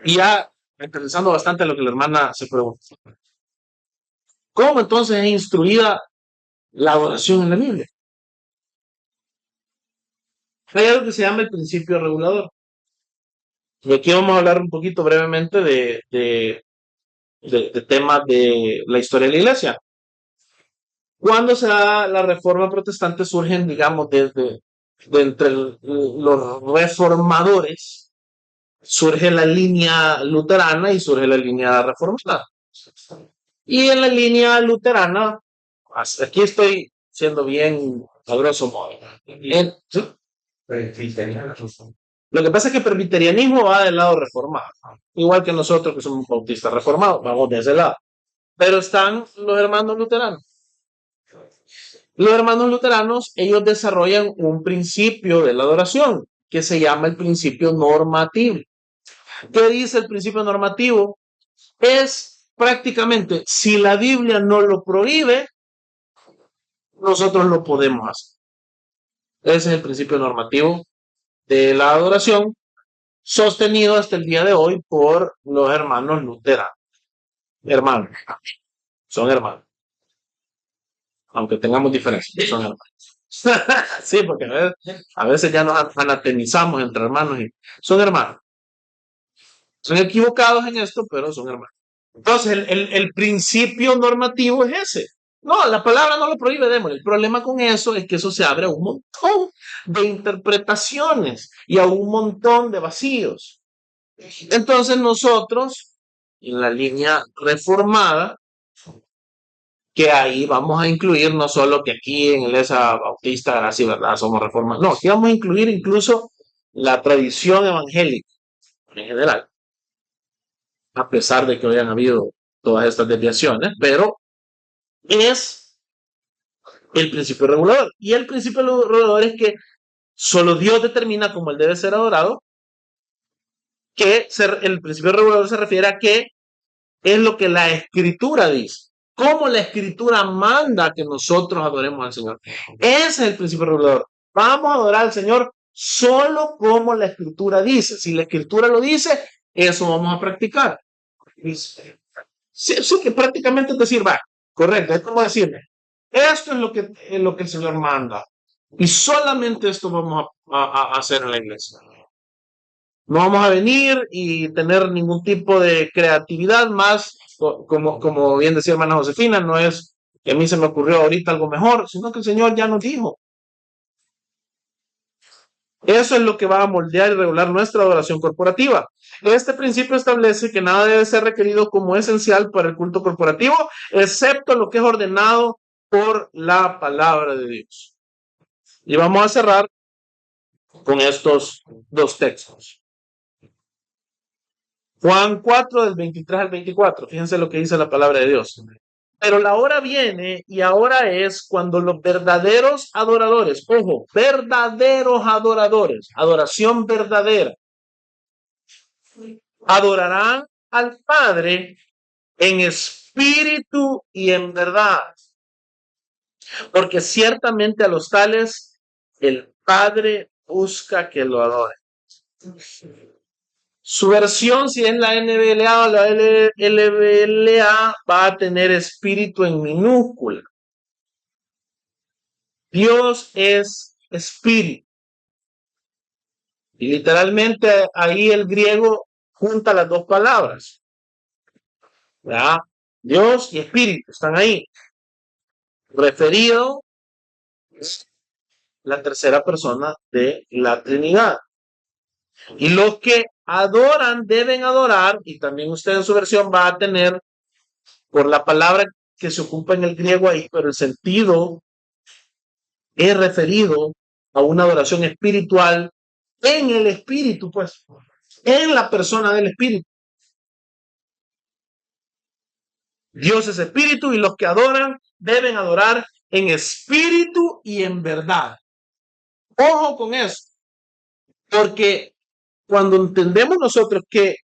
Y ya interesando bastante en lo que la hermana se preguntó. ¿Cómo entonces es instruida la adoración en la Biblia? Hay algo que se llama el principio regulador. Y aquí vamos a hablar un poquito brevemente de temas de la historia de la iglesia. Cuando se da la reforma protestante surgen, digamos, de entre los reformadores, surge la línea luterana y surge la línea reformada. Y en la línea luterana, aquí estoy siendo bien a grosso modo. ¿Sí? Lo que pasa es que el presbiterianismo va del lado reformado, igual que nosotros que somos bautistas reformados, vamos de ese lado. Pero están los hermanos luteranos. Los hermanos luteranos, ellos desarrollan un principio de la adoración que se llama el principio normativo. ¿Qué dice el principio normativo? Es prácticamente, si la Biblia no lo prohíbe, nosotros lo podemos hacer. Ese es el principio normativo de la adoración, sostenido hasta el día de hoy por los hermanos luteranos. Hermanos, son hermanos, aunque tengamos diferencias, son hermanos. Sí, porque a veces ya nos anatemizamos entre hermanos y son hermanos. Son equivocados en esto, pero son hermanos. Entonces, el principio normativo es ese. No, la palabra no lo prohíbe, démosle. El problema con eso es que eso se abre a un montón de interpretaciones y a un montón de vacíos. Entonces, nosotros, en la línea reformada, que ahí vamos a incluir no solo que aquí en Iglesia Bautista, así, ¿verdad? Somos reformados. No, aquí vamos a incluir incluso la tradición evangélica en general, a pesar de que hayan habido todas estas desviaciones, pero es el principio regulador. Y el principio regulador es que solo Dios determina cómo él debe ser adorado, que el principio regulador se refiere a qué es lo que la escritura dice, cómo la escritura manda que nosotros adoremos al Señor. Ese es el principio regulador. Vamos a adorar al Señor solo como la escritura dice. Si la escritura lo dice, eso vamos a practicar. Sí, que prácticamente te sirva. Correcto, es como decirme, esto es lo que el Señor manda. Y solamente esto vamos a hacer en la iglesia. No vamos a venir y tener ningún tipo de creatividad más, como bien decía hermana Josefina, no es que a mí se me ocurrió ahorita algo mejor, sino que el Señor ya nos dijo. Eso es lo que va a moldear y regular nuestra adoración corporativa. Este principio establece que nada debe ser requerido como esencial para el culto corporativo, excepto lo que es ordenado por la palabra de Dios. Y vamos a cerrar con estos dos textos. Juan 4, del 23 al 24. Fíjense lo que dice la palabra de Dios. Pero la hora viene y ahora es cuando los verdaderos adoradores, ojo, verdaderos adoradores, adoración verdadera, adorarán al Padre en espíritu y en verdad. Porque ciertamente a los tales el Padre busca que lo adoren. Su versión, si es la NBLA o la LBLA, va a tener espíritu en minúscula. Dios es espíritu. Y literalmente ahí el griego junta las dos palabras, ¿verdad? Dios y Espíritu están ahí. Referido la tercera persona de la Trinidad. Y los que adoran deben adorar, y también usted en su versión va a tener por la palabra que se ocupa en el griego ahí, pero el sentido es referido a una adoración espiritual en el espíritu, pues, en la persona del espíritu. Dios es espíritu y los que adoran deben adorar en espíritu y en verdad. Ojo con eso, porque cuando entendemos nosotros que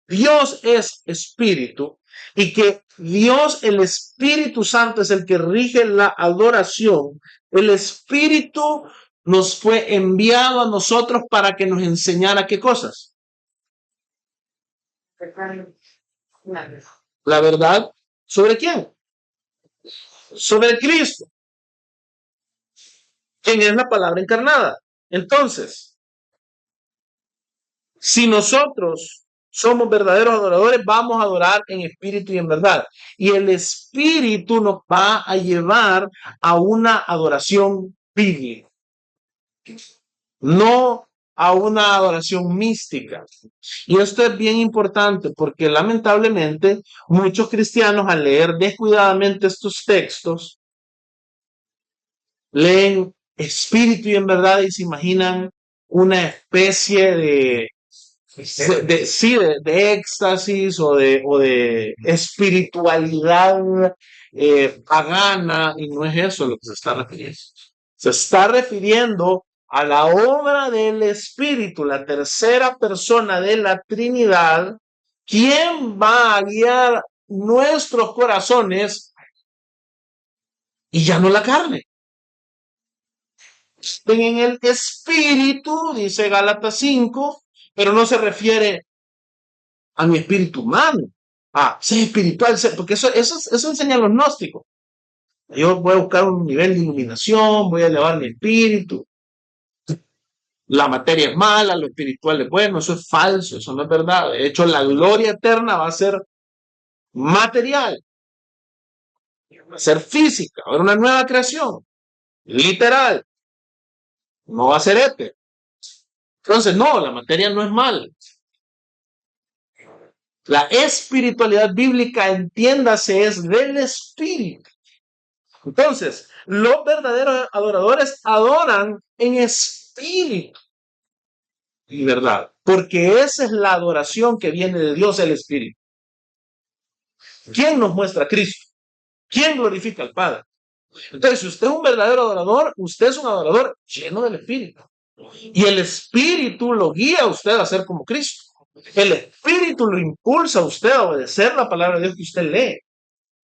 Dios es espíritu y que Dios, el Espíritu Santo, es el que rige la adoración, el Espíritu nos fue enviado a nosotros para que nos enseñara qué cosas. La verdad, ¿sobre quién? Sobre Cristo, quien es la palabra encarnada. Entonces, si nosotros somos verdaderos adoradores, vamos a adorar en espíritu y en verdad. Y el espíritu nos va a llevar a una adoración bíblica, no a una adoración mística. Y esto es bien importante porque lamentablemente muchos cristianos al leer descuidadamente estos textos, leen espíritu y en verdad y se imaginan una especie de éxtasis o de espiritualidad pagana, y no es eso lo que se está refiriendo. Se está refiriendo a la obra del Espíritu, la tercera persona de la Trinidad, quien va a guiar nuestros corazones y ya no la carne. En el Espíritu, dice Gálatas 5, pero no se refiere a mi espíritu humano. Sé espiritual, porque eso enseña los gnósticos. Yo voy a buscar un nivel de iluminación, voy a elevar mi espíritu. La materia es mala, lo espiritual es bueno, eso es falso, eso no es verdad. De hecho, la gloria eterna va a ser material, va a ser física, va a haber una nueva creación, literal, no va a ser éter. Entonces, no, la materia no es mala. La espiritualidad bíblica, entiéndase, es del espíritu. Entonces, los verdaderos adoradores adoran en espíritu y verdad, porque esa es la adoración que viene de Dios, el Espíritu. ¿Quién nos muestra a Cristo? ¿Quién glorifica al Padre? Entonces, si usted es un verdadero adorador, usted es un adorador lleno del Espíritu. Y el Espíritu lo guía a usted a ser como Cristo. El Espíritu lo impulsa a usted a obedecer la palabra de Dios que usted lee.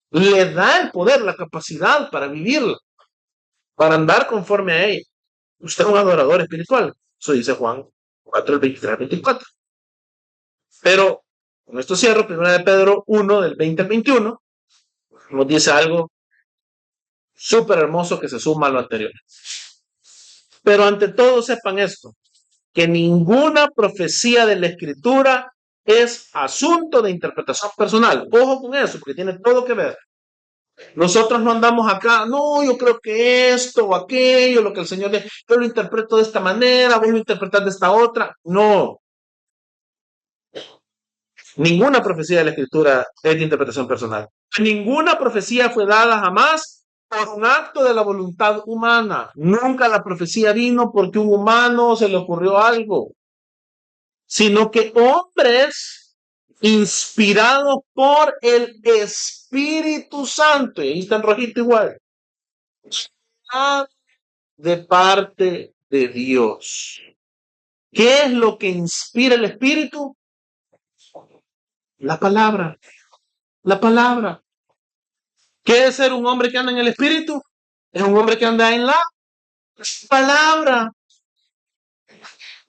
Le da el poder, la capacidad para vivirla, para andar conforme a ella. Usted es un adorador espiritual. Eso dice Juan 4, el 23 al 24. Pero con esto cierro, 1 de Pedro 1, del 20 al 21, nos dice algo súper hermoso que se suma a lo anterior. Pero ante todo sepan esto, que ninguna profecía de la Escritura es asunto de interpretación personal. Ojo con eso, porque tiene todo que ver. Nosotros no andamos acá, no, yo creo que esto o aquello, lo que el Señor le, yo lo interpreto de esta manera, voy a interpretar de esta otra. No. Ninguna profecía de la Escritura es de interpretación personal. Ninguna profecía fue dada jamás por un acto de la voluntad humana. Nunca la profecía vino porque un humano se le ocurrió algo, sino que hombres inspirados por el Espíritu Santo, y ahí está en rojito igual, de parte de Dios. ¿Qué es lo que inspira el Espíritu? La palabra. La palabra. ¿Qué es ser un hombre que anda en el Espíritu? Es un hombre que anda en la palabra.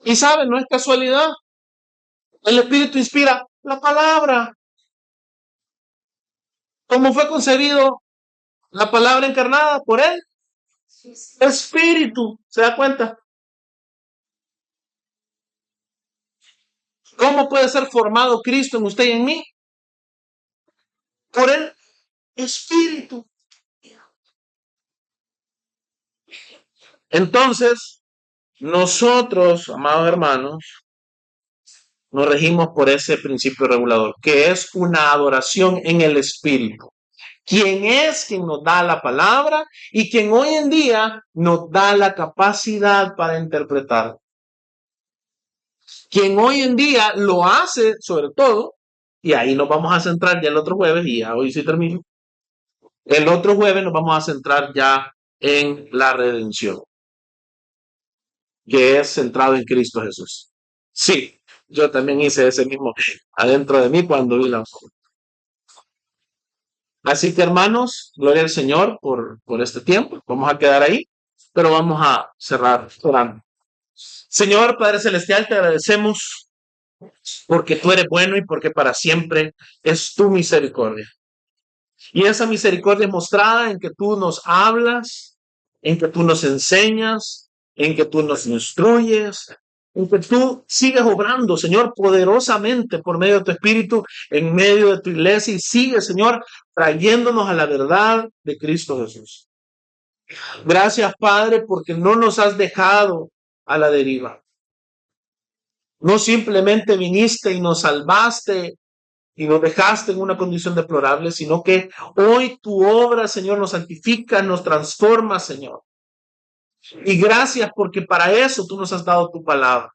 Y saben, no es casualidad. El Espíritu inspira la palabra. ¿Cómo fue concebido la palabra encarnada por él? Espíritu. ¿Se da cuenta? ¿Cómo puede ser formado Cristo en usted y en mí? Por el Espíritu. Entonces, nosotros, amados hermanos, nos regimos por ese principio regulador, que es una adoración en el Espíritu. Quien es quien nos da la palabra y quien hoy en día nos da la capacidad para interpretar. Quien hoy en día lo hace, sobre todo, y ahí nos vamos a centrar ya el otro jueves, y ya hoy sí termino. El otro jueves nos vamos a centrar ya en la redención, que es centrado en Cristo Jesús. Sí, yo también hice ese mismo adentro de mí cuando vi la. Así que hermanos, gloria al Señor por este tiempo. Vamos a quedar ahí, pero vamos a cerrar orando. Señor Padre Celestial, te agradecemos porque tú eres bueno y porque para siempre es tu misericordia. Y esa misericordia es mostrada en que tú nos hablas, en que tú nos enseñas, en que tú nos instruyes, en que tú sigues obrando, Señor, poderosamente por medio de tu Espíritu, en medio de tu iglesia, y sigues, Señor, trayéndonos a la verdad de Cristo Jesús. Gracias, Padre, porque no nos has dejado a la deriva. No simplemente viniste y nos salvaste y nos dejaste en una condición deplorable, sino que hoy tu obra, Señor, nos santifica, nos transforma, Señor. Y gracias porque para eso tú nos has dado tu palabra.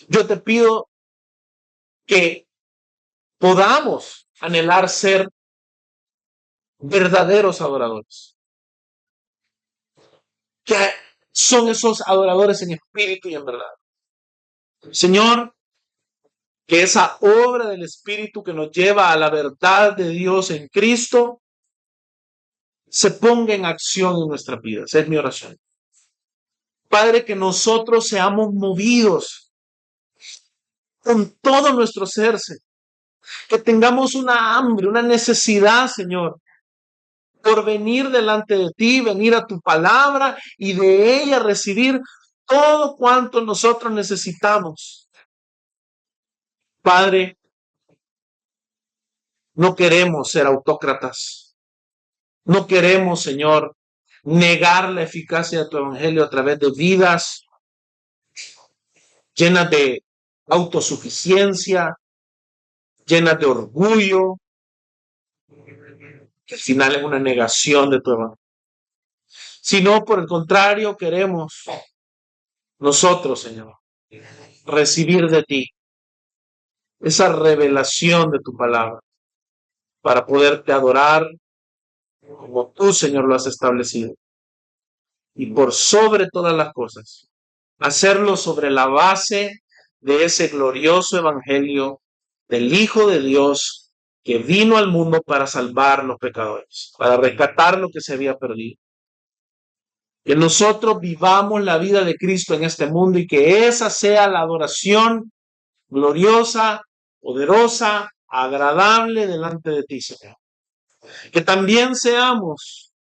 Yo te pido que podamos anhelar ser verdaderos adoradores. Que son esos adoradores en espíritu y en verdad. Señor, que esa obra del Espíritu que nos lleva a la verdad de Dios en Cristo se ponga en acción en nuestras vidas. Es mi oración. Padre, que nosotros seamos movidos con todo nuestro ser, que tengamos una hambre, una necesidad, Señor, por venir delante de ti, venir a tu palabra y de ella recibir todo cuanto nosotros necesitamos. Padre, no queremos ser autócratas. No queremos, Señor, negar la eficacia de tu evangelio a través de vidas llenas de autosuficiencia, llenas de orgullo, que al final es una negación de tu evangelio. Sino, por el contrario, queremos nosotros, Señor, recibir de ti esa revelación de tu palabra para poderte adorar como tú, Señor, lo has establecido. Y por sobre todas las cosas, hacerlo sobre la base de ese glorioso evangelio del Hijo de Dios que vino al mundo para salvar los pecadores, para rescatar lo que se había perdido. Que nosotros vivamos la vida de Cristo en este mundo y que esa sea la adoración gloriosa, poderosa, agradable delante de ti, Señor. Que también seamos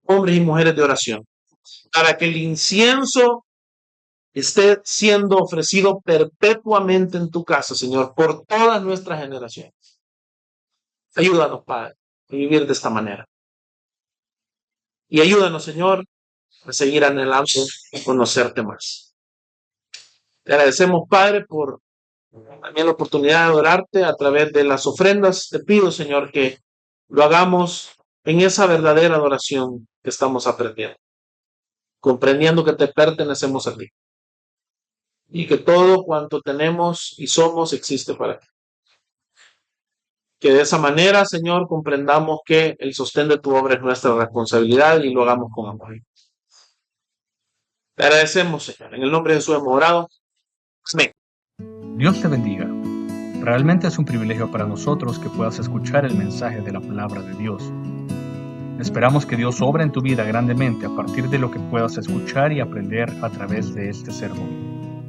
hombres y mujeres de oración, para que el incienso esté siendo ofrecido perpetuamente en tu casa, Señor, por todas nuestras generaciones. Ayúdanos, Padre, a vivir de esta manera. Y ayúdanos, Señor, a seguir anhelando conocerte más. Te agradecemos, Padre, por también la oportunidad de adorarte a través de las ofrendas. Te pido, Señor, que lo hagamos en esa verdadera adoración que estamos aprendiendo, comprendiendo que te pertenecemos a ti y que todo cuanto tenemos y somos existe para ti. Que de esa manera, Señor, comprendamos que el sostén de tu obra es nuestra responsabilidad y lo hagamos con amor. Te agradecemos, Señor. En el nombre de Jesús hemos orado. Amén. Dios te bendiga. Realmente es un privilegio para nosotros que puedas escuchar el mensaje de la palabra de Dios. Esperamos que Dios obra en tu vida grandemente a partir de lo que puedas escuchar y aprender a través de este sermón.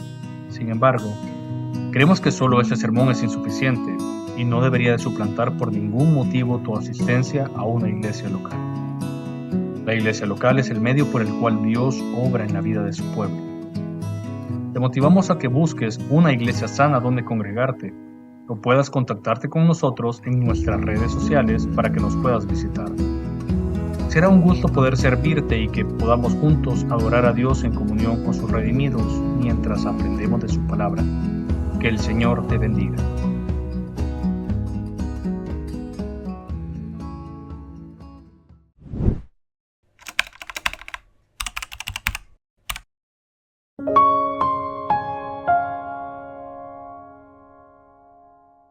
Sin embargo, creemos que solo este sermón es insuficiente y no debería de suplantar por ningún motivo tu asistencia a una iglesia local. La iglesia local es el medio por el cual Dios obra en la vida de su pueblo. Te motivamos a que busques una iglesia sana donde congregarte o puedas contactarte con nosotros en nuestras redes sociales para que nos puedas visitar. Será un gusto poder servirte y que podamos juntos adorar a Dios en comunión con sus redimidos mientras aprendemos de su palabra. Que el Señor te bendiga.